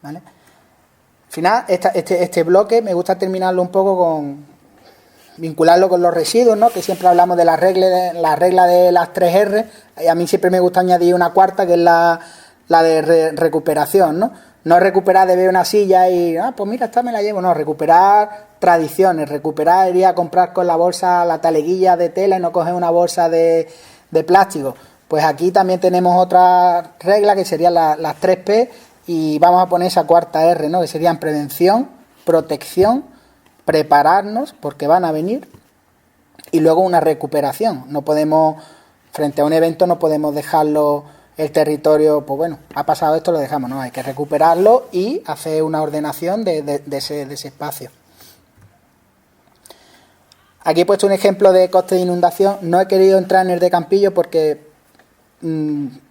¿vale? Al final, este bloque me gusta terminarlo un poco vincularlo con los residuos, ¿no? Que siempre hablamos de la regla de las 3 R, y a mí siempre me gusta añadir una cuarta, que es la de recuperación, ¿no? No recuperar de ver una silla y, pues mira, esta me la llevo. No, recuperar tradiciones, recuperar ir a comprar con la bolsa la taleguilla de tela y no coger una bolsa de plástico. Pues aquí también tenemos otra regla que serían las 3P y vamos a poner esa cuarta R, ¿no? Que serían prevención, protección, prepararnos, porque van a venir, y luego una recuperación. No podemos, frente a un evento, no podemos dejarlo el territorio, pues bueno, ha pasado esto, lo dejamos, no, hay que recuperarlo y hacer una ordenación de ese espacio. Aquí he puesto un ejemplo de coste de inundación. No he querido entrar en el de Campillo porque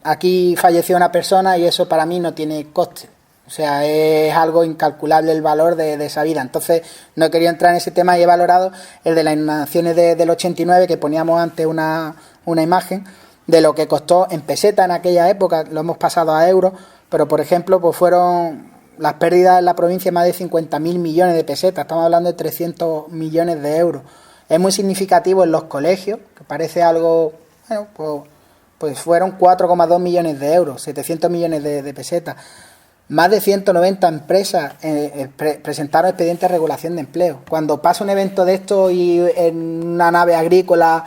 aquí falleció una persona y eso para mí no tiene coste. O sea, es algo incalculable el valor de esa vida. Entonces no he querido entrar en ese tema y he valorado el de las inundaciones del 89, que poníamos antes una imagen de lo que costó en peseta en aquella época. Lo hemos pasado a euros, pero por ejemplo pues fueron las pérdidas en la provincia más de 50.000 millones de pesetas. Estamos hablando de 300 millones de euros. Es muy significativo en los colegios, que parece algo, bueno, pues fueron 4,2 millones de euros, 700 millones de pesetas. Más de 190 empresas presentaron expedientes de regulación de empleo. Cuando pasa un evento de esto y en una nave agrícola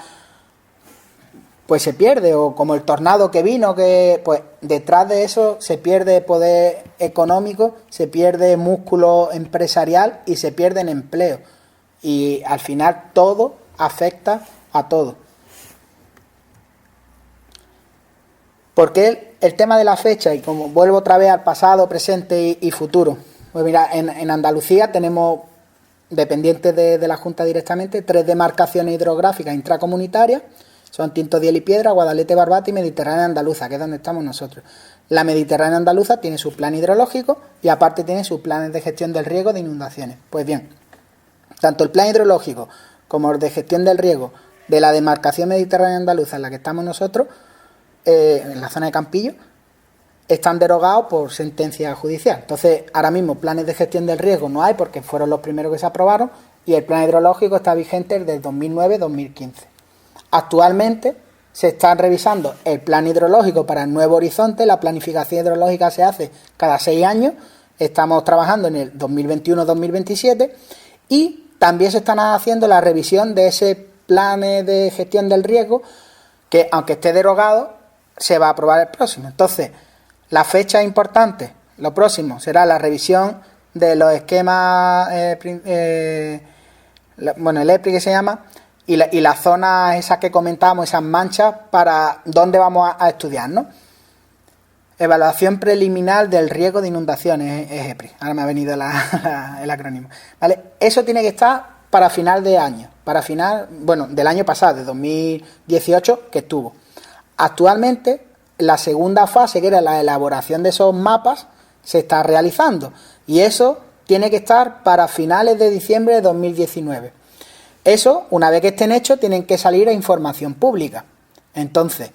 pues se pierde, o como el tornado que vino, que pues detrás de eso se pierde poder económico, se pierde músculo empresarial y se pierden empleo. Y al final todo afecta a todo. ¿Por qué el tema de la fecha? Y como vuelvo otra vez al pasado, presente y futuro. Pues mira, en Andalucía tenemos, dependientes de la Junta directamente, 3 demarcaciones hidrográficas intracomunitarias. Son Tinto, Diel y Piedra, Guadalete, Barbate y Mediterránea Andaluza, que es donde estamos nosotros. La Mediterránea Andaluza tiene su plan hidrológico y aparte tiene sus planes de gestión del riego de inundaciones. Pues bien, tanto el plan hidrológico como el de gestión del riego de la demarcación Mediterránea Andaluza, en la que estamos nosotros, en la zona de Campillo, están derogados por sentencia judicial. Entonces, ahora mismo planes de gestión del riesgo no hay porque fueron los primeros que se aprobaron, y el plan hidrológico está vigente desde 2009-2015. Actualmente se están revisando el plan hidrológico para el nuevo horizonte. La planificación hidrológica se hace cada 6 años. Estamos trabajando en el 2021-2027 y también se están haciendo la revisión de ese plan de gestión del riesgo que aunque esté derogado, se va a aprobar el próximo. Entonces, la fecha importante, lo próximo, será la revisión de los esquemas, el EPRI que se llama, y las zonas esas que comentábamos, esas manchas, para dónde vamos a estudiar, ¿no? Evaluación preliminar del riesgo de inundaciones, es EPRI. Ahora me ha venido el acrónimo. ¿Vale? Eso tiene que estar para final de año, del año pasado, de 2018, que estuvo. Actualmente, la segunda fase, que era la elaboración de esos mapas, se está realizando. Y eso tiene que estar para finales de diciembre de 2019. Eso, una vez que estén hechos, tienen que salir a información pública. Entonces,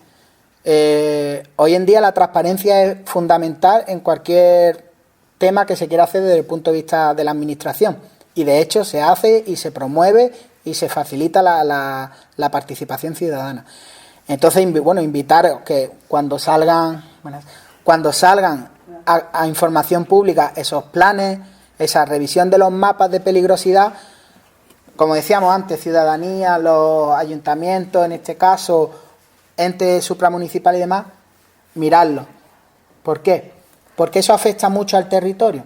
hoy en día la transparencia es fundamental en cualquier tema que se quiera hacer desde el punto de vista de la administración. Y de hecho se hace y se promueve y se facilita la participación ciudadana. Entonces, invitaros que cuando salgan a información pública esos planes, esa revisión de los mapas de peligrosidad, como decíamos antes, ciudadanía, los ayuntamientos, en este caso, entes supramunicipales y demás, miradlo. ¿Por qué? Porque eso afecta mucho al territorio.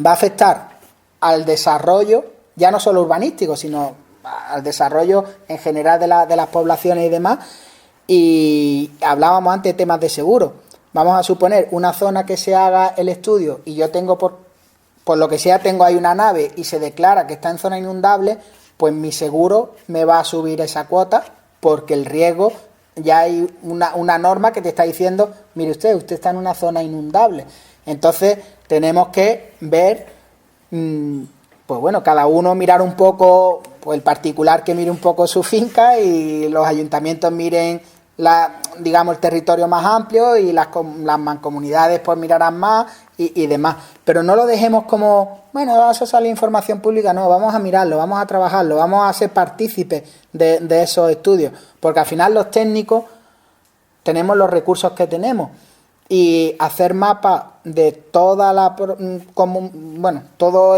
Va a afectar al desarrollo, ya no solo urbanístico, sino al desarrollo en general de las poblaciones y demás. Y hablábamos antes de temas de seguro. Vamos a suponer una zona que se haga el estudio y yo tengo, por lo que sea, tengo ahí una nave y se declara que está en zona inundable, pues mi seguro me va a subir esa cuota porque el riesgo, ya hay una norma que te está diciendo, mire usted está en una zona inundable. Entonces tenemos que ver, cada uno mirar un poco, pues el particular que mire un poco su finca y los ayuntamientos miren el territorio más amplio y las mancomunidades pues mirarán más y demás. Pero no lo dejemos como, vas a salir información pública, no, vamos a mirarlo, vamos a trabajarlo, vamos a ser partícipes de esos estudios, porque al final los técnicos tenemos los recursos que tenemos y hacer mapas de todo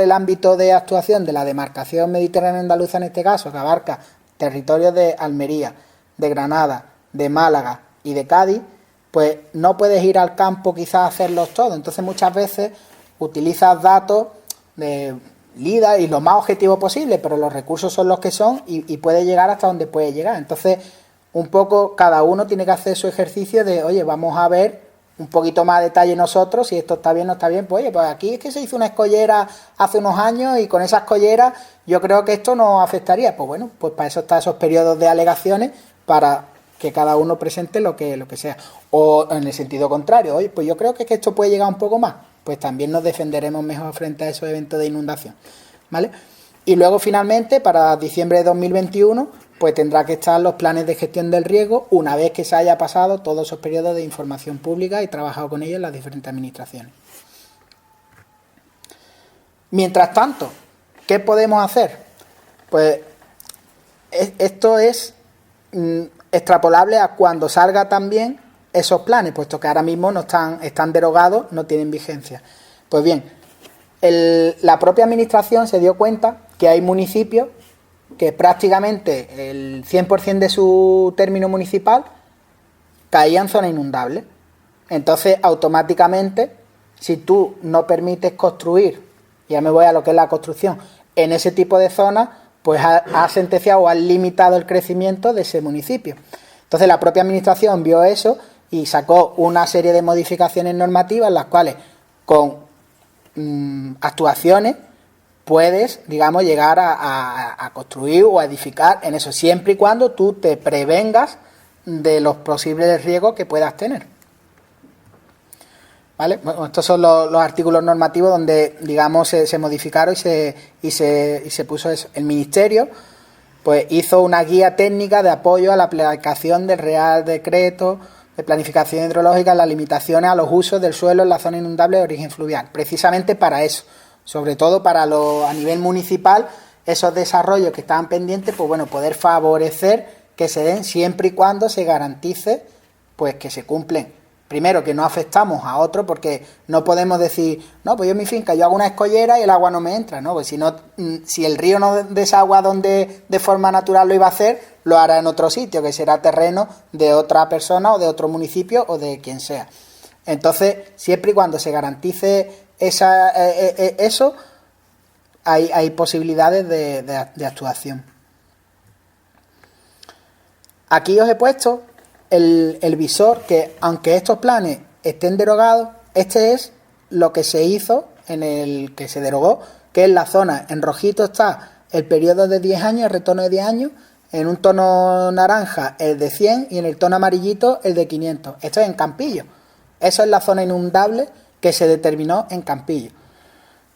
el ámbito de actuación de la demarcación mediterránea andaluza, en este caso, que abarca territorios de Almería, de Granada, de Málaga y de Cádiz, pues no puedes ir al campo quizás a hacerlos todos. Entonces muchas veces utilizas datos de LIDAR y lo más objetivo posible, pero los recursos son los que son y puede llegar hasta donde puede llegar. Entonces, un poco cada uno tiene que hacer su ejercicio de, oye, vamos a ver un poquito más a detalle nosotros, si esto está bien o no está bien, pues oye, pues aquí es que se hizo una escollera hace unos años y con esa escollera yo creo que esto no afectaría. Pues bueno, pues para eso están esos periodos de alegaciones, para que cada uno presente lo que sea. O en el sentido contrario, oye, pues yo creo que esto puede llegar un poco más, pues también nos defenderemos mejor frente a esos eventos de inundación, ¿vale? Y luego finalmente, para diciembre de 2021, pues tendrá que estar los planes de gestión del riesgo una vez que se haya pasado todos esos periodos de información pública y trabajado con ellos en las diferentes administraciones. Mientras tanto, ¿qué podemos hacer? Pues esto es extrapolable a cuando salga también esos planes, puesto que ahora mismo no están derogados, no tienen vigencia. Pues bien, la propia administración se dio cuenta que hay municipios que prácticamente el 100% de su término municipal caía en zona inundable. Entonces, automáticamente, si tú no permites construir, ya me voy a lo que es la construcción, en ese tipo de zonas, pues ha sentenciado o ha limitado el crecimiento de ese municipio. Entonces, la propia administración vio eso y sacó una serie de modificaciones normativas en las cuales, con actuaciones, puedes, llegar a construir o a edificar en eso, siempre y cuando tú te prevengas de los posibles riesgos que puedas tener. ¿Vale? Bueno, estos son los artículos normativos donde, se modificaron y se puso eso. El Ministerio, pues, hizo una guía técnica de apoyo a la aplicación del Real Decreto de Planificación Hidrológica, las limitaciones a los usos del suelo en la zona inundable de origen fluvial, precisamente para eso. Sobre todo para a nivel municipal, esos desarrollos que estaban pendientes, pues bueno, poder favorecer que se den siempre y cuando se garantice pues que se cumplen primero, que no afectamos a otro, porque no podemos decir, no, pues yo en mi finca yo hago una escollera y el agua no me entra, ¿no? Pues si no, si el río no desagua donde de forma natural lo iba a hacer, lo hará en otro sitio, que será terreno de otra persona o de otro municipio o de quien sea. Entonces, siempre y cuando se garantice eso, hay posibilidades de actuación. Aquí os he puesto el visor, que aunque estos planes estén derogados, este es lo que se hizo en el que se derogó, que es la zona. En rojito está el periodo de 10 años, el retorno de 10 años, en un tono naranja el de 100 y en el tono amarillito el de 500. Esto es en Campillo. Eso es la zona inundable que se determinó en Campillo.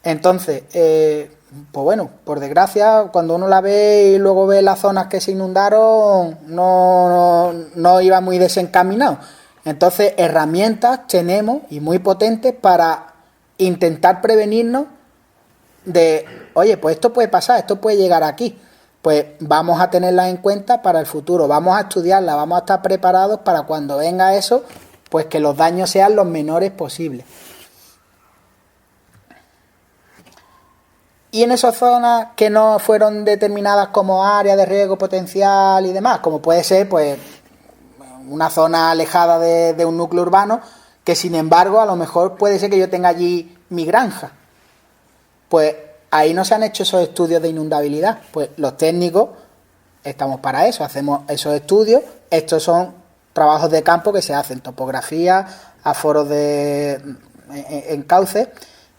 Entonces, pues bueno, por desgracia, cuando uno la ve y luego ve las zonas que se inundaron, no iba muy desencaminado. Entonces, herramientas tenemos, y muy potentes, para intentar prevenirnos de, oye, pues esto puede pasar, esto puede llegar aquí. Pues vamos a tenerlas en cuenta para el futuro, vamos a estudiarlas, vamos a estar preparados para cuando venga eso, pues que los daños sean los menores posibles. Y en esas zonas que no fueron determinadas como área de riesgo potencial y demás, como puede ser pues una zona alejada de un núcleo urbano, que sin embargo a lo mejor puede ser que yo tenga allí mi granja, pues ahí no se han hecho esos estudios de inundabilidad. Pues los técnicos estamos para eso, hacemos esos estudios. Estos son trabajos de campo que se hacen, topografía, aforos en cauce.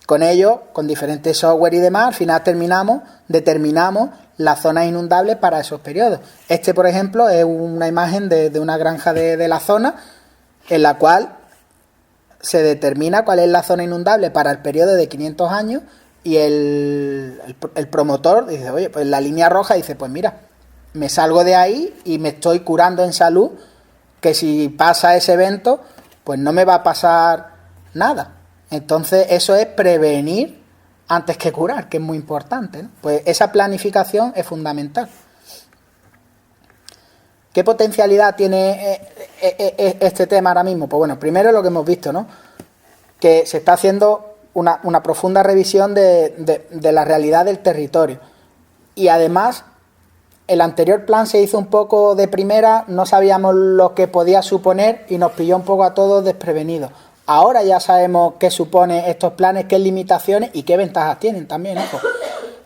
Con ellos, con diferentes software y demás, al final determinamos las zonas inundables para esos periodos. Este, por ejemplo, es una imagen de una granja de la zona, en la cual se determina cuál es la zona inundable para el periodo de 500 años, y el promotor dice, oye, pues la línea roja dice, pues mira, me salgo de ahí y me estoy curando en salud, que si pasa ese evento, pues no me va a pasar nada. Entonces eso es prevenir antes que curar, que es muy importante, ¿no? Pues esa planificación es fundamental. ¿Qué potencialidad tiene este tema ahora mismo? Pues bueno, primero lo que hemos visto, ¿no? Que se está haciendo una profunda revisión de la realidad del territorio. Y además, el anterior plan se hizo un poco de primera, no sabíamos lo que podía suponer y nos pilló un poco a todos desprevenidos. Ahora ya sabemos qué supone estos planes, qué limitaciones y qué ventajas tienen también, ¿no?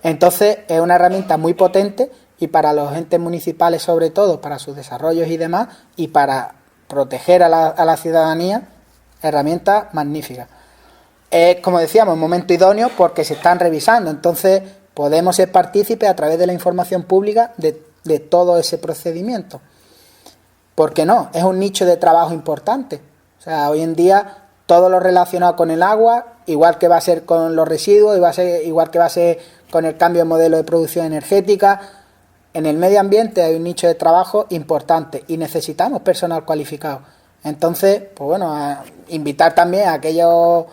Entonces es una herramienta muy potente, y para los entes municipales sobre todo, para sus desarrollos y demás, y para proteger a la ciudadanía, herramienta magnífica. Es, como decíamos, un momento idóneo porque se están revisando, entonces podemos ser partícipes a través de la información pública de todo ese procedimiento. ¿Por qué no? Es un nicho de trabajo importante. O sea, hoy en día todo lo relacionado con el agua, igual que va a ser con los residuos, igual que va a ser con el cambio de modelo de producción energética, en el medio ambiente hay un nicho de trabajo importante y necesitamos personal cualificado. Entonces, pues bueno, a invitar también a aquellos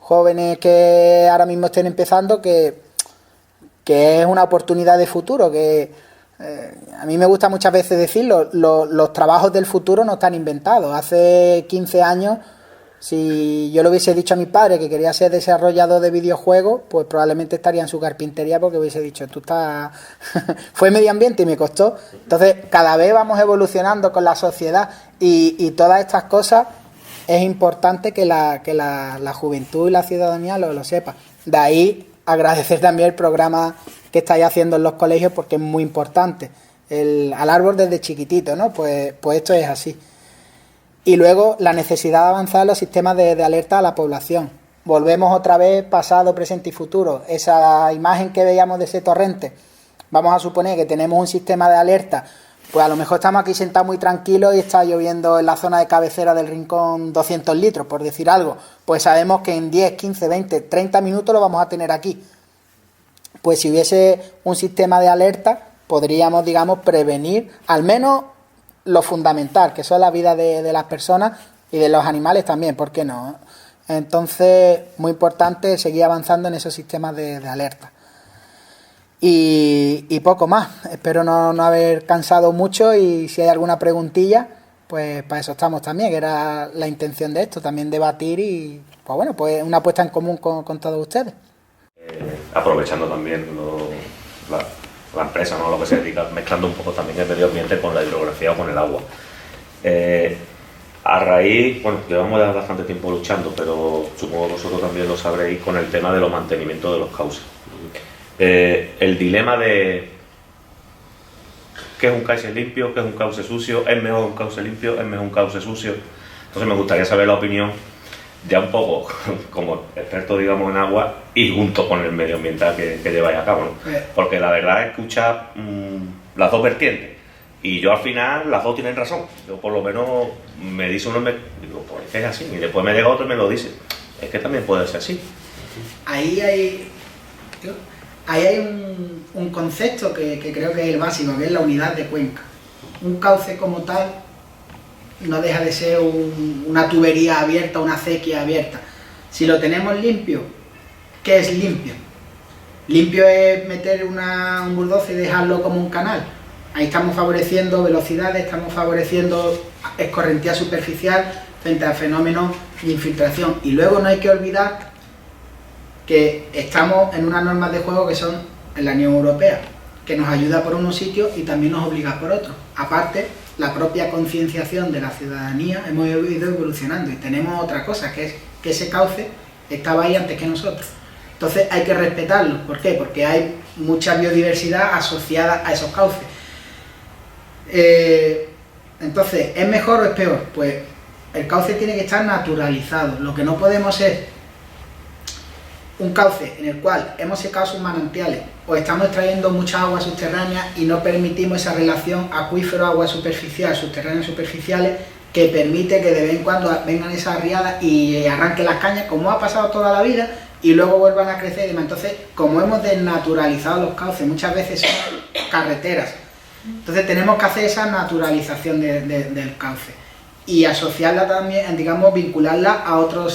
jóvenes que ahora mismo estén empezando, que es una oportunidad de futuro, que a mí me gusta muchas veces decirlo, los trabajos del futuro no están inventados. Hace 15 años, si yo le hubiese dicho a mi padre que quería ser desarrollador de videojuegos, pues probablemente estaría en su carpintería, porque hubiese dicho, tú estás... Fue medio ambiente y me costó. Entonces, cada vez vamos evolucionando con la sociedad, y todas estas cosas es importante que la juventud y la ciudadanía lo sepa. De ahí agradecer también el programa que estáis haciendo en los colegios, porque es muy importante. Al árbol desde chiquitito, ¿no? Pues esto es así. Y luego la necesidad de avanzar en los sistemas de alerta a la población. Volvemos otra vez, pasado, presente y futuro. Esa imagen que veíamos de ese torrente, vamos a suponer que tenemos un sistema de alerta, pues a lo mejor estamos aquí sentados muy tranquilos y está lloviendo en la zona de cabecera del rincón 200 litros, por decir algo. Pues sabemos que en 10, 15, 20, 30 minutos lo vamos a tener aquí. Pues si hubiese un sistema de alerta, podríamos, digamos, prevenir al menos lo fundamental, que son la vida de las personas y de los animales también, ¿por qué no? Entonces, muy importante seguir avanzando en esos sistemas de alerta. Y poco más. Espero no haber cansado mucho, y si hay alguna preguntilla, pues para eso estamos también, que era la intención de esto, también debatir y, pues bueno, pues una apuesta en común con todos ustedes. Aprovechando también la empresa, ¿no? Lo que se dedica, mezclando un poco también el medio ambiente con la hidrografía o con el agua. A raíz, bueno, llevamos ya bastante tiempo luchando, pero supongo que vosotros también lo sabréis con el tema de los mantenimientos de los cauces. El dilema de qué es un cauce limpio, qué es un cauce sucio, es mejor un cauce limpio, es mejor un cauce sucio. Entonces me gustaría saber la opinión, ya un poco como experto, digamos, en agua y junto con el medio ambiental que lleváis a cabo, ¿no? Porque la verdad es escuchar las dos vertientes y yo al final las dos tienen razón. Yo por lo menos me dice uno, digo, pues es que es así, y después me llega otro y me lo dice, es que también puede ser así. Ahí hay un concepto que creo que es el básico, que es la unidad de cuenca. Un cauce como tal no deja de ser una tubería abierta, una acequia abierta. Si lo tenemos limpio, ¿qué es limpio? Limpio es meter un bulldozer y dejarlo como un canal. Ahí estamos favoreciendo velocidades, estamos favoreciendo escorrentía superficial frente a fenómenos de infiltración. Y luego no hay que olvidar que estamos en unas normas de juego que son en la Unión Europea, que nos ayuda por unos sitios y también nos obliga por otros. Aparte, la propia concienciación de la ciudadanía hemos ido evolucionando y tenemos otra cosa, que es que ese cauce estaba ahí antes que nosotros. Entonces hay que respetarlo. ¿Por qué? Porque hay mucha biodiversidad asociada a esos cauces. Entonces, ¿es mejor o es peor? Pues el cauce tiene que estar naturalizado. Lo que no podemos es un cauce en el cual hemos secado sus manantiales o estamos extrayendo mucha agua subterránea y no permitimos esa relación acuífero-agua superficial, subterráneas superficiales, que permite que de vez en cuando vengan esas riadas y arranquen las cañas, como ha pasado toda la vida, y luego vuelvan a crecer y demás. Entonces, como hemos desnaturalizado los cauces, muchas veces son carreteras, entonces tenemos que hacer esa naturalización del cauce y asociarla también, digamos, vincularla a otro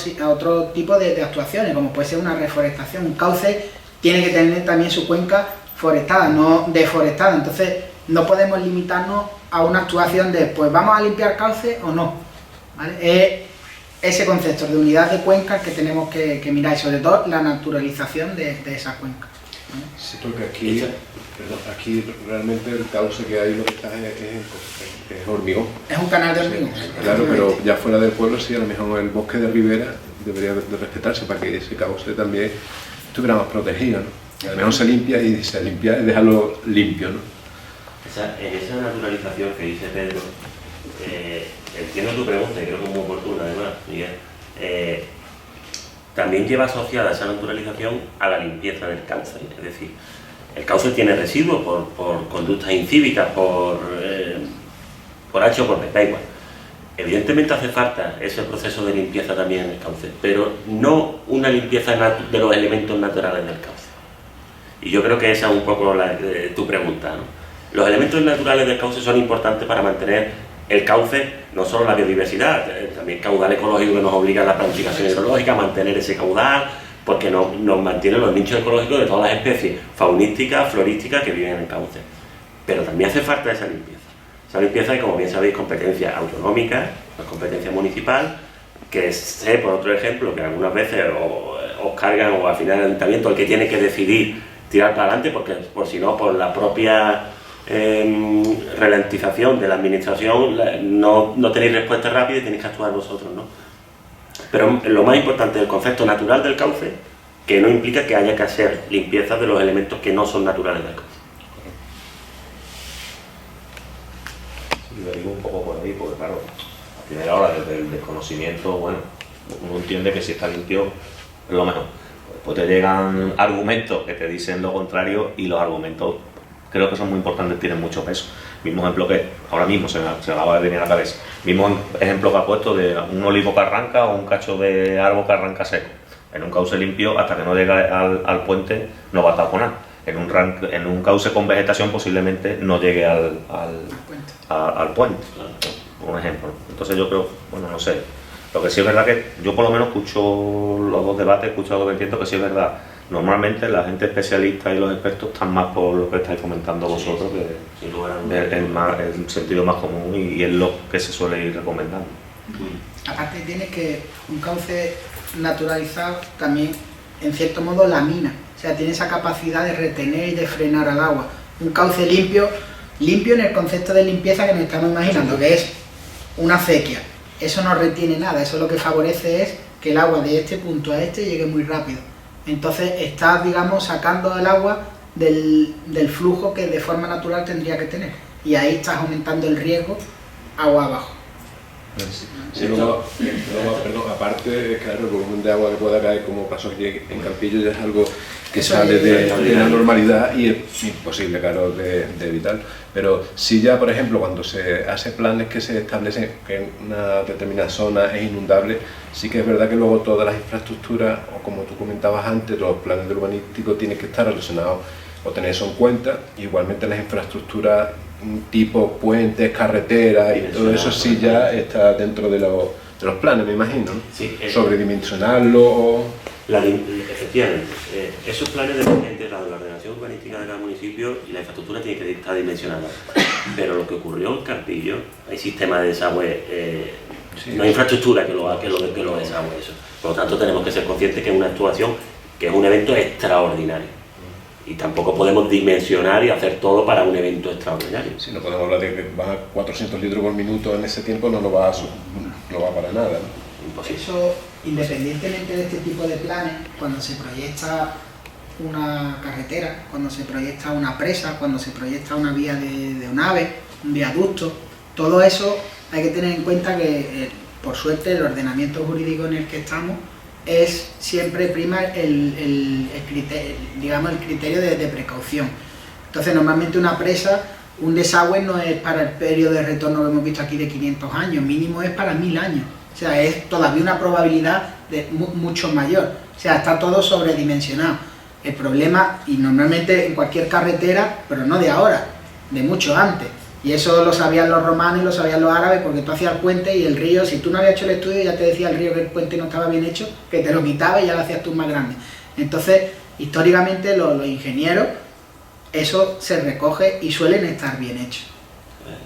tipo de actuaciones, como puede ser una reforestación. Un cauce tiene que tener también su cuenca forestada, no deforestada. Entonces no podemos limitarnos a una actuación de, pues vamos a limpiar cauce o no, ¿vale? Es ese concepto de unidad de cuenca que tenemos que mirar, y sobre todo la naturalización de esa cuenca, ¿vale? Sí, porque aquí realmente el cauce que hay lo que está es hormigón. Es un canal de hormigón. Sí, claro, pero ya fuera del pueblo sí, a lo mejor el bosque de ribera debería de respetarse para que ese cauce también estuviera más protegido, ¿no? A lo mejor se limpia y dejarlo limpio, ¿no? En esa naturalización que dice Pedro, entiendo tu pregunta y creo que es muy oportuna además, Miguel. También lleva asociada esa naturalización a la limpieza del cauce, es decir, el cauce tiene residuos por conductas incívicas, por H o por B, da igual. Evidentemente hace falta ese proceso de limpieza también en el cauce, pero no una limpieza de los elementos naturales del cauce. Y yo creo que esa es un poco tu pregunta, ¿no? Los elementos naturales del cauce son importantes para mantener el cauce, no solo la biodiversidad, también caudal ecológico que nos obliga a la planificación hidrológica, a mantener ese caudal, porque nos mantiene los nichos ecológicos de todas las especies faunísticas, florísticas que viven en el cauce. Pero también hace falta esa limpieza. Esa limpieza es, como bien sabéis, competencia autonómica, no es competencia municipal, que sé, por otro ejemplo, que algunas veces os cargan o al final el ayuntamiento el que tiene que decidir tirar para adelante, porque por si no, por la propia ralentización de la administración, no tenéis respuesta rápida y tenéis que actuar vosotros, ¿no? Pero lo más importante es el concepto natural del cauce, que no implica que haya que hacer limpieza de los elementos que no son naturales del cauce. Sí, lo digo un poco por ahí, porque claro, a primera hora desde el desconocimiento, bueno, uno entiende que si está limpio es lo mejor. Después te llegan argumentos que te dicen lo contrario y los argumentos creo que son muy importantes, tienen mucho peso. Mismo ejemplo que ahora mismo se me acaba de venir a la cabeza. Mismo ejemplo que ha puesto de un olivo que arranca o un cacho de árbol que arranca seco. En un cauce limpio, hasta que no llega al puente, no va a taponar. En un cauce con vegetación posiblemente no llegue al puente. Un ejemplo. Entonces yo creo, bueno, no sé. Lo que sí es verdad que yo por lo menos escucho los dos debates, escucho lo que entiendo, que sí es verdad normalmente la gente especialista y los expertos están más por lo que estáis comentando vosotros, que sin lugar a dudas. el sentido más común y es lo que se suele ir recomendando. Aparte tiene que un cauce naturalizado también, en cierto modo, lamina. O sea, tiene esa capacidad de retener y de frenar al agua. Un cauce limpio en el concepto de limpieza que nos estamos imaginando, que es una acequia. Eso no retiene nada, eso lo que favorece es que el agua de este punto a este llegue muy rápido. Entonces estás, digamos, sacando el agua del flujo que de forma natural tendría que tener. Y ahí estás aumentando el riesgo agua abajo. Sí, luego, perdón, aparte, claro, el volumen de agua que pueda caer, como pasó aquí en Campillo, ya es algo que Eso sale es de la normalidad y es imposible, claro, de evitar. Pero si ya, por ejemplo, cuando se hace planes que se establecen que una determinada zona es inundable, sí que es verdad que luego todas las infraestructuras, o como tú comentabas antes, los planes de urbanístico tienen que estar relacionados o tener eso en cuenta. Igualmente las infraestructuras tipo puentes, carreteras y todo eso sí ya está dentro de los planes, me imagino, ¿no? Sí, Sobredimensionarlo o... Efectivamente, esos planes deben integrar la ordenación urbanística de cada municipio y la infraestructura tiene que estar dimensionada. Pero lo que ocurrió en Campillo, hay sistemas de desagüe, no hay infraestructura que lo desagüe eso. Por lo tanto, tenemos que ser conscientes que es una actuación, que es un evento extraordinario. Y tampoco podemos dimensionar y hacer todo para un evento extraordinario. Si no podemos hablar de que va a 400 litros por minuto en ese tiempo, no va para nada, ¿no? Imposible. Eso, independientemente de este tipo de planes, cuando se proyecta una carretera, cuando se proyecta una presa, cuando se proyecta una vía de un AVE, un viaducto, todo eso hay que tener en cuenta que, por suerte, el ordenamiento jurídico en el que estamos es siempre prima el criterio de precaución. Entonces, normalmente una presa, un desagüe no es para el periodo de retorno que hemos visto aquí de 500 años, mínimo es para 1000 años. O sea, es todavía una probabilidad mucho mayor. O sea, está todo sobredimensionado. El problema, y normalmente en cualquier carretera, pero no de ahora, de mucho antes. Y eso lo sabían los romanos y lo sabían los árabes, porque tú hacías el puente y el río, si tú no habías hecho el estudio, ya te decía el río que el puente no estaba bien hecho, que te lo quitaba y ya lo hacías tú más grande. Entonces, históricamente los ingenieros, eso se recoge y suelen estar bien hechos.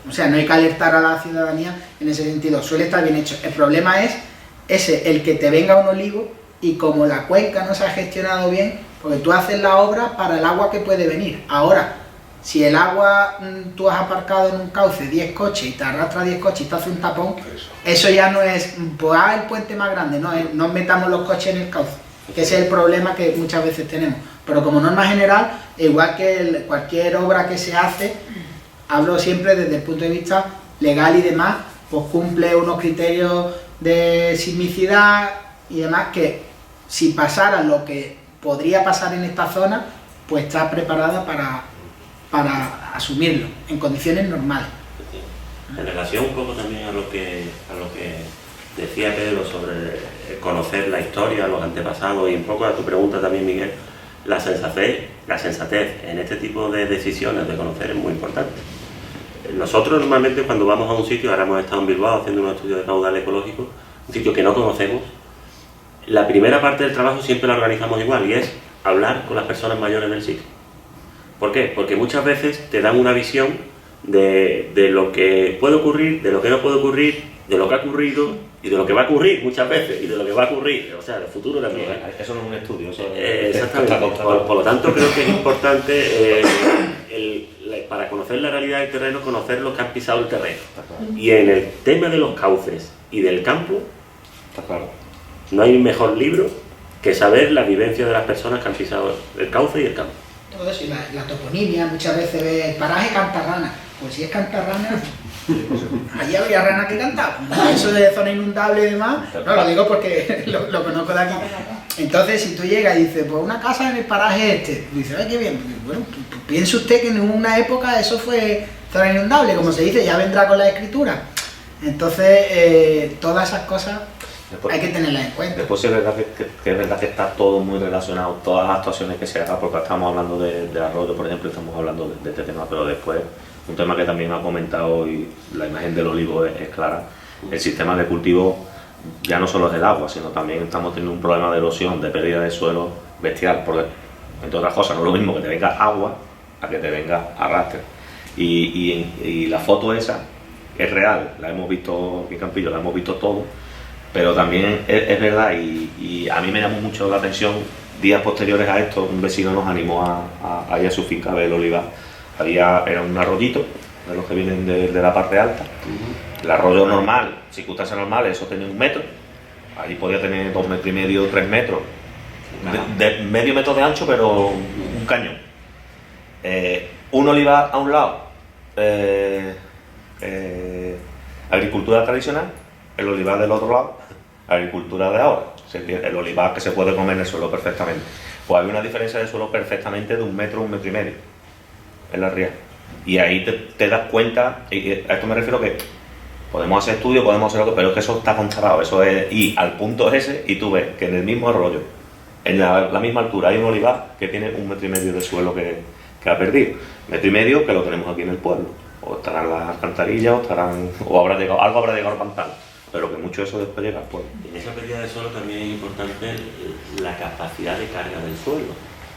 O sea, no hay que alertar a la ciudadanía en ese sentido, suele estar bien hecho. El problema es el que te venga un olivo y como la cuenca no se ha gestionado bien, porque tú haces la obra para el agua que puede venir. Ahora, si el agua, tú has aparcado en un cauce 10 coches y te arrastra 10 coches y te hace un tapón, eso ya no es, pues el puente más grande, no metamos los coches en el cauce, que ese es el problema que muchas veces tenemos. Pero como norma general, igual que cualquier obra que se hace, hablo siempre desde el punto de vista legal y demás, pues cumple unos criterios de sismicidad y demás que si pasara lo que podría pasar en esta zona, pues está preparada para asumirlo en condiciones normales. En relación un poco también a lo que decía Pedro sobre conocer la historia, los antepasados y un poco a tu pregunta también, Miguel, la sensatez en este tipo de decisiones de conocer es muy importante. Nosotros normalmente cuando vamos a un sitio, ahora hemos estado en Bilbao haciendo un estudio de caudal ecológico, un sitio que no conocemos, la primera parte del trabajo siempre la organizamos igual y es hablar con las personas mayores del sitio. ¿Por qué? Porque muchas veces te dan una visión de lo que puede ocurrir, de lo que no puede ocurrir, de lo que ha ocurrido y de lo que va a ocurrir muchas veces y de lo que va a ocurrir, o sea, del futuro también. Eso no es un estudio, eso exactamente. Por lo tanto, creo que es importante para conocer la realidad del terreno, conocer los que han pisado el terreno. Y en el tema de los cauces y del campo, no hay mejor libro que saber la vivencia de las personas que han pisado el cauce y el campo. Todo eso, y la toponimia, muchas veces ve el paraje Cantarrana. Pues si es Cantarrana, allí habría rana que cantaba. Eso de zona inundable y demás, no lo digo porque lo conozco de aquí. Entonces, si tú llegas y dices, pues una casa en el paraje este, dices, ay, qué bien. Bueno, piense usted que en una época eso fue zona inundable, como se dice, ya vendrá con la escritura. Entonces, todas esas cosas hay que tenerlas en cuenta. Después es verdad que está todo muy relacionado, todas las actuaciones que se hagan, porque estamos hablando del arroyo, por ejemplo, estamos hablando de este tema, pero después, un tema que también ha comentado y la imagen del olivo es clara, el sistema de cultivo ya no solo es el agua, sino también estamos teniendo un problema de erosión, de pérdida de suelo bestial, porque entre otras cosas no es lo mismo que te venga agua a que te venga arrastre. Y la foto esa es real, la hemos visto aquí en Campillo, la hemos visto todo, pero también es verdad, y a mí me llamó mucho la atención. Días posteriores a esto, un vecino nos animó a ir a su finca del olivar. Era un arroyito, de los que vienen de la parte alta. El arroyo normal, circunstancias normales, eso tenía 1 metro. Allí podía tener 2,5 metros, 3 metros. De medio metro de ancho, pero un cañón. Un olivar a un lado, agricultura tradicional, el olivar del otro lado, agricultura de ahora. El olivar que se puede comer en el suelo perfectamente. Pues hay una diferencia de suelo perfectamente de 1 metro, 1,5 metros en la ría. Y ahí te das cuenta, y a esto me refiero que podemos hacer estudios, podemos hacer lo que, pero es que eso está constatado, eso es, y al punto ese, y tú ves que en el mismo arroyo, en la misma altura, hay un olivar que tiene 1,5 metros de suelo que ha perdido. 1,5 metros que lo tenemos aquí en el pueblo. O estarán las alcantarillas, o algo habrá llegado al pantano. Pero que mucho de eso después llega al pueblo. En esa pérdida de suelo también es importante la capacidad de carga del suelo,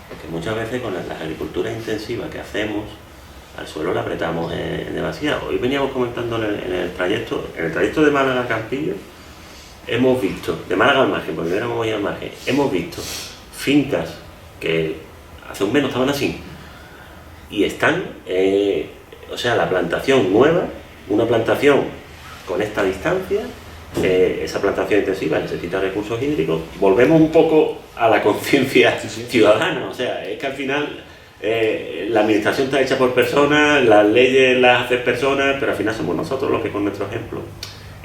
porque muchas veces con las agriculturas intensivas que hacemos, al suelo le apretamos en demasía. Hoy veníamos comentando en el trayecto de Málaga a Campillo, hemos visto, de Málaga al margen, porque éramos hoy al margen, hemos visto fincas que hace un mes no estaban así, y están, o sea, la plantación nueva, una plantación con esta distancia, esa plantación intensiva necesita recursos hídricos. Volvemos un poco a la conciencia ciudadana, o sea, es que al final la administración está hecha por personas, las leyes las hacen personas, pero al final somos nosotros los que con nuestro ejemplo.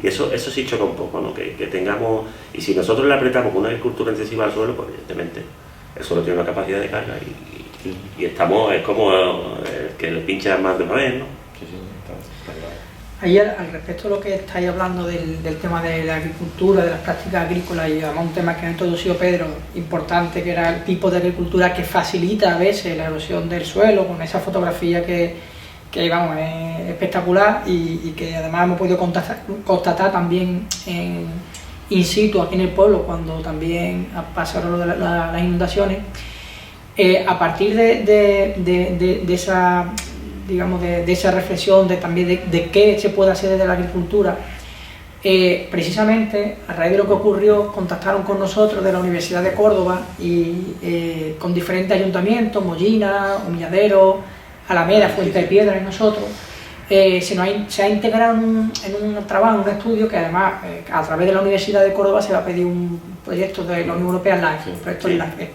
Y eso sí choca un poco, ¿no? Que tengamos, y si nosotros le apretamos una agricultura intensiva al suelo, pues evidentemente el suelo tiene una capacidad de carga y estamos, es como que le pincha más de una vez, ¿no? Ahí al respecto de lo que estáis hablando del tema de la agricultura, de las prácticas agrícolas, y además un tema que ha introducido Pedro, importante, que era el tipo de agricultura que facilita a veces la erosión del suelo, con esa fotografía que vamos, es espectacular y que además hemos podido constatar también in situ aquí en el pueblo cuando también pasaron las inundaciones. A partir de esa, digamos, de esa reflexión también de qué se puede hacer desde la agricultura, precisamente a raíz de lo que ocurrió contactaron con nosotros de la Universidad de Córdoba y con diferentes ayuntamientos, Mollina, Humilladero, Alameda, Fuente de Piedra y nosotros, se ha integrado en un trabajo, en un estudio que además a través de la Universidad de Córdoba se va a pedir un proyecto de la Unión Europea, un proyecto LIFE.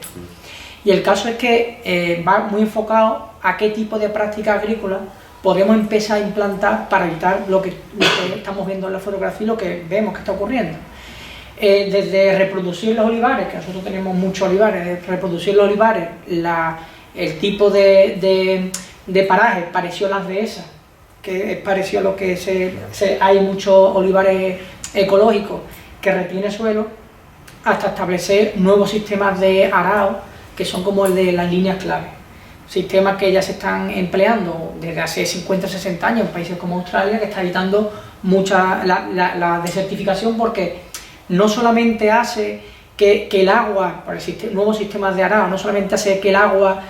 Y el caso es que va muy enfocado a qué tipo de prácticas agrícolas podemos empezar a implantar para evitar lo que estamos viendo en la fotografía y lo que vemos que está ocurriendo. Desde reproducir los olivares, que nosotros tenemos muchos olivares, reproducir los olivares, el tipo de paraje pareció las dehesas, que es parecido a lo que hay muchos olivares ecológicos que retienen suelo, hasta establecer nuevos sistemas de arao que son como el de las líneas clave. Sistemas que ya se están empleando desde hace 50 o 60 años en países como Australia, que está evitando mucha la desertificación, porque no solamente hace que el agua, por el nuevos sistemas de arao, no solamente hace que el agua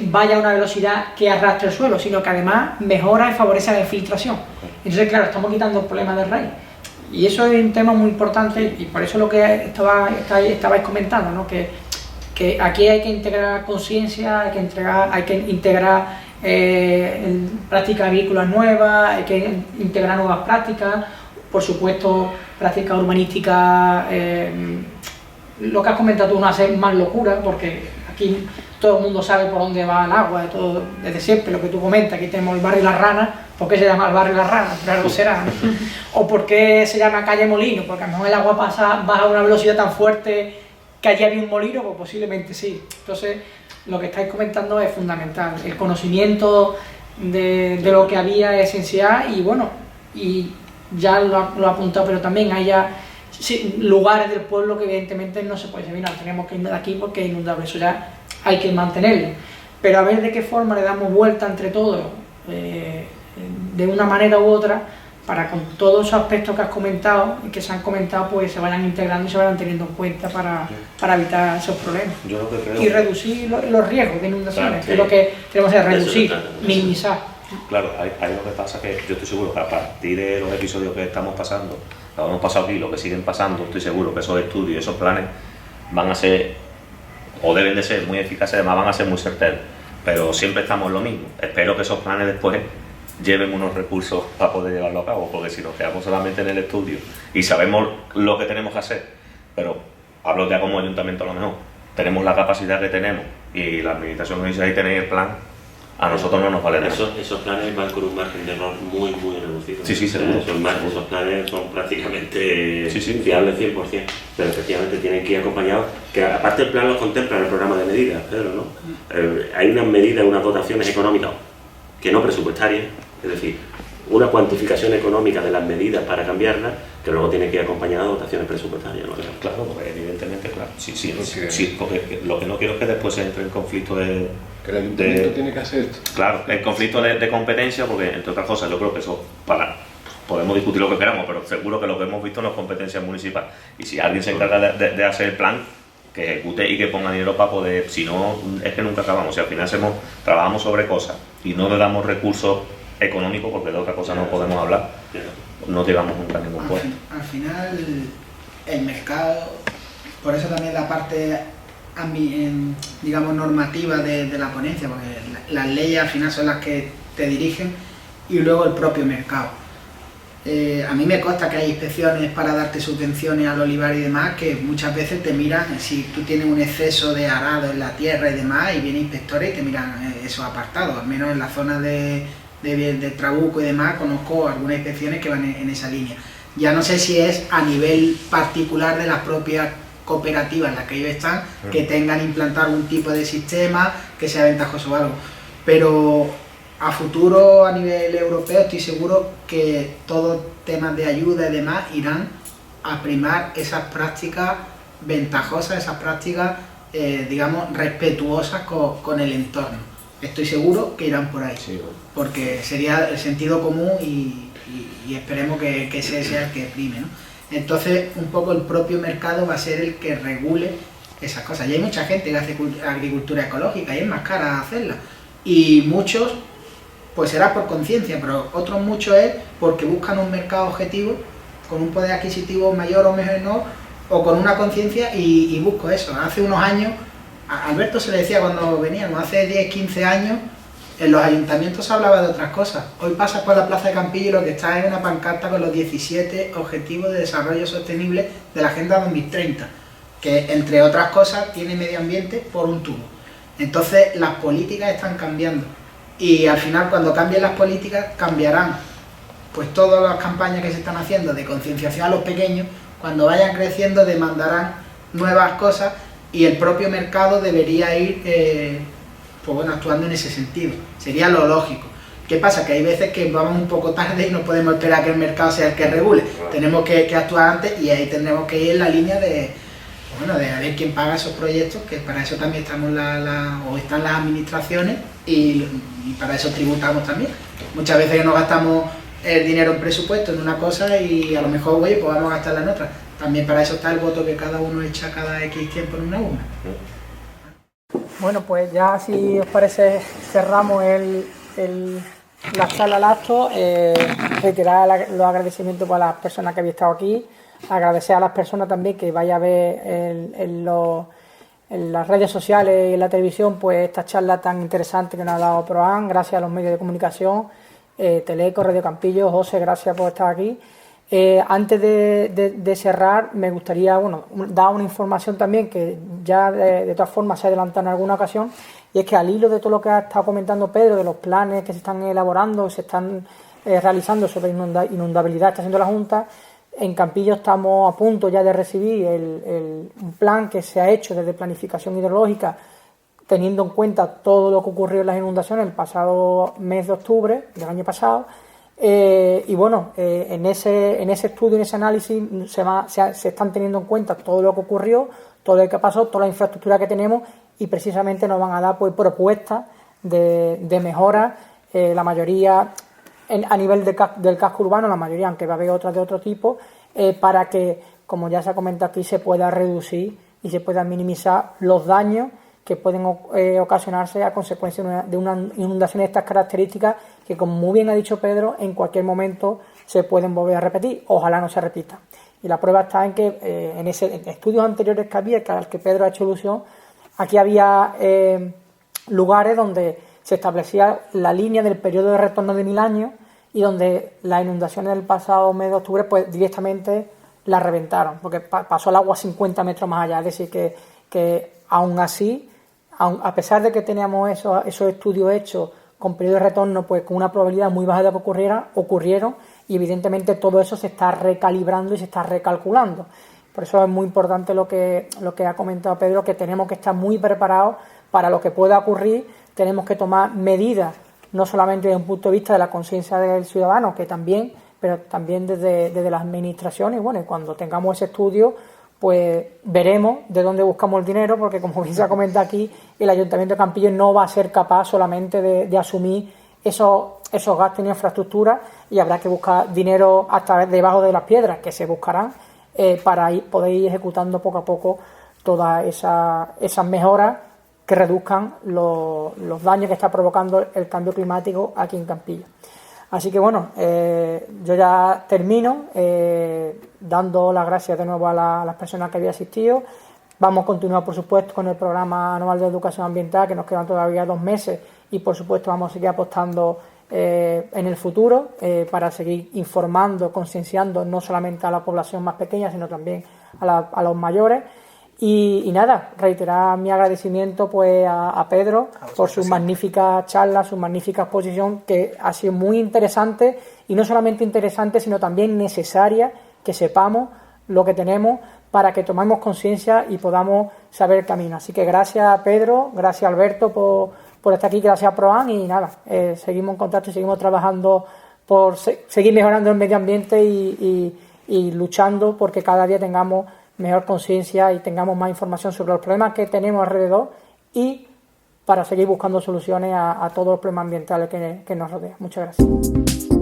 vaya a una velocidad que arrastre el suelo, sino que además mejora y favorece la infiltración. Entonces, claro, estamos quitando el problema de raíz. Y eso es un tema muy importante y por eso lo que estabais comentando, ¿no? Que aquí hay que integrar conciencia, hay que integrar prácticas agrícolas nuevas, hay que integrar nuevas prácticas, por supuesto prácticas urbanísticas, lo que has comentado tú no hace más locura, porque aquí todo el mundo sabe por dónde va el agua, desde siempre, lo que tú comentas, aquí tenemos el barrio La Rana. ¿Por qué se llama el barrio La Rana? Por algo será, ¿no? ¿O por qué se llama calle Molino? Porque a lo mejor el agua baja a una velocidad tan fuerte que allí había un molino, pues posiblemente sí. Entonces, lo que estáis comentando es fundamental. El conocimiento de lo que había es esencial y bueno, y ya lo ha apuntado, pero también hay ya lugares del pueblo que evidentemente no se puede decir, mira, tenemos que irnos de aquí porque es inundable, eso ya hay que mantenerlo. Pero a ver de qué forma le damos vuelta entre todos, de una manera u otra, para con todos esos aspectos que has comentado y que se han comentado, pues se vayan integrando y se vayan teniendo en cuenta para evitar esos problemas. Yo lo que creo... Y reducir los riesgos de inundaciones, Claro, que es lo que tenemos que reducir, Eso, minimizar. Claro, hay lo que pasa que yo estoy seguro que a partir de los episodios que estamos pasando, lo que hemos pasado aquí, lo que siguen pasando, estoy seguro que esos estudios, esos planes van a ser, o deben de ser muy eficaces, además van a ser muy certeros, pero siempre estamos en lo mismo. Espero que esos planes después lleven unos recursos para poder llevarlo a cabo, porque si nos quedamos solamente en el estudio y sabemos lo que tenemos que hacer, pero hablo ya como ayuntamiento a lo mejor, tenemos la capacidad que tenemos y la administración nos dice ahí tenéis el plan, a nosotros no nos vale nada. Esos planes van con un margen de error muy reducido. Sí, seguro. Esos planes son prácticamente Sí. fiables 100%, pero efectivamente tienen que ir acompañados, que aparte el plan los contempla en el programa de medidas, Pedro, ¿no? Hay unas medidas, unas dotaciones económicas que no presupuestarias, es decir, una cuantificación económica de las medidas para cambiarlas, que luego tiene que ir acompañada de dotaciones presupuestarias, ¿no? Claro, porque evidentemente, claro. Sí, porque lo que no quiero es que después se entre en conflicto de... Que el ayuntamiento tiene que hacer esto. Claro, el conflicto de competencia, porque entre otras cosas yo creo que eso, podemos discutir lo que queramos, pero seguro que lo que hemos visto no es competencia municipal. Y si alguien se encarga de hacer el plan, que ejecute y que ponga dinero para poder, si no, es que nunca acabamos. Si al final trabajamos sobre cosas y no le damos recursos económicos, porque de otra cosa no podemos hablar, no llegamos nunca a ningún puesto. Al final, el mercado, por eso también la parte, digamos, normativa de la ponencia, porque las leyes al final son las que te dirigen, y luego el propio mercado. A mí me consta que hay inspecciones para darte subvenciones al olivar y demás, que muchas veces te miran, si tú tienes un exceso de arado en la tierra y demás, y vienen inspectores y te miran esos apartados, al menos en la zona de Trabuco y demás, conozco algunas inspecciones que van en esa línea. Ya no sé si es a nivel particular de las propias cooperativas en las que ellos están, que tengan implantado algún tipo de sistema que sea ventajoso o algo, pero a futuro a nivel europeo estoy seguro que todos temas de ayuda y demás irán a primar esas prácticas ventajosas, esas prácticas digamos respetuosas con el entorno. Estoy seguro que irán por ahí, sí, porque sería el sentido común y esperemos que ese sea el que prime, ¿no? Entonces un poco el propio mercado va a ser el que regule esas cosas. Y hay mucha gente que hace agricultura ecológica y es más cara hacerla, y muchos pues será por conciencia, pero otros muchos es porque buscan un mercado objetivo con un poder adquisitivo mayor o menor, o con una conciencia, y busco eso. Hace unos años, a Alberto se le decía cuando veníamos, hace 10, 15 años, en los ayuntamientos se hablaba de otras cosas. Hoy pasas por la Plaza de Campillo y lo que está es una pancarta con los 17 Objetivos de Desarrollo Sostenible de la Agenda 2030, que entre otras cosas tiene medio ambiente por un tubo. Entonces las políticas están cambiando, y al final cuando cambien las políticas cambiarán pues todas las campañas que se están haciendo de concienciación a los pequeños. Cuando vayan creciendo demandarán nuevas cosas, y el propio mercado debería ir pues bueno, actuando en ese sentido. Sería lo lógico. ¿Qué pasa? Que hay veces que vamos un poco tarde y no podemos esperar que el mercado sea el que regule. Tenemos que actuar antes, y ahí tendremos que ir en la línea de a ver quién paga esos proyectos, que para eso también estamos están las administraciones, y para eso tributamos también. Muchas veces nos gastamos el dinero en presupuesto en una cosa y a lo mejor, oye, pues vamos a gastarla en otra. También para eso está el voto que cada uno echa cada X tiempo en una urna. Bueno, pues ya, si os parece, cerramos la charla al acto. Reiterar los agradecimientos para las personas que habéis estado aquí. Agradecer a las personas también que vaya a ver en las redes sociales y en la televisión pues esta charla tan interesante que nos ha dado Proan. Gracias a los medios de comunicación, Teleco, Radio Campillo. José, gracias por estar aquí. Antes de cerrar, me gustaría dar una información también que ya de todas formas se ha adelantado en alguna ocasión, y es que al hilo de todo lo que ha estado comentando Pedro, de los planes que se están elaborando, se están realizando sobre inundabilidad, está haciendo la Junta, en Campillo estamos a punto ya de recibir un plan que se ha hecho desde planificación hidrológica, teniendo en cuenta todo lo que ocurrió en las inundaciones el pasado mes de octubre del año pasado. Y bueno, en ese estudio, en ese análisis, se están teniendo en cuenta todo lo que ocurrió, todo lo que pasó, toda la infraestructura que tenemos, y precisamente nos van a dar pues propuestas de mejora. La mayoría a nivel del casco urbano, la mayoría, aunque va a haber otras de otro tipo, para que, como ya se ha comentado aquí, se pueda reducir y se puedan minimizar los daños que pueden ocasionarse a consecuencia de una inundación de estas características que, como muy bien ha dicho Pedro, en cualquier momento se pueden volver a repetir. Ojalá no se repita. Y la prueba está en que en estudios anteriores que había, al que Pedro ha hecho alusión, aquí había lugares donde se establecía la línea del periodo de retorno de 1000 años y donde las inundaciones del pasado mes de octubre pues directamente la reventaron, porque pasó el agua 50 metros más allá. Es decir, que aún así, a pesar de que teníamos esos estudios hechos con periodo de retorno pues con una probabilidad muy baja de que ocurrieron, y evidentemente todo eso se está recalibrando y se está recalculando. Por eso es muy importante lo que ha comentado Pedro, que tenemos que estar muy preparados para lo que pueda ocurrir. Tenemos que tomar medidas, no solamente desde un punto de vista de la conciencia del ciudadano, que también, pero también desde las administraciones. Bueno, y cuando tengamos ese estudio, pues veremos de dónde buscamos el dinero, porque como bien se ha comentado aquí, el Ayuntamiento de Campillo no va a ser capaz solamente de asumir esos gastos en infraestructura, y habrá que buscar dinero hasta debajo de las piedras, que se buscarán, para poder ir ejecutando poco a poco todas esas mejoras que reduzcan los daños que está provocando el cambio climático aquí en Campillo. Así que bueno, yo ya termino dando las gracias de nuevo a las personas que habían asistido. Vamos a continuar, por supuesto, con el programa anual de educación ambiental, que nos quedan todavía 2 meses, y por supuesto vamos a seguir apostando en el futuro para seguir informando, concienciando no solamente a la población más pequeña, sino también a los mayores. Y nada, reiterar mi agradecimiento pues a Pedro por su magnífica charla, su magnífica exposición, que ha sido muy interesante, y no solamente interesante, sino también necesaria que sepamos lo que tenemos para que tomemos conciencia y podamos saber el camino. Así que gracias Pedro, gracias Alberto por estar aquí, gracias Proan, y nada, seguimos en contacto y seguimos trabajando por seguir mejorando el medio ambiente y luchando porque cada día tengamos mejor conciencia y tengamos más información sobre los problemas que tenemos alrededor, y para seguir buscando soluciones a todos los problemas ambientales que nos rodean. Muchas gracias.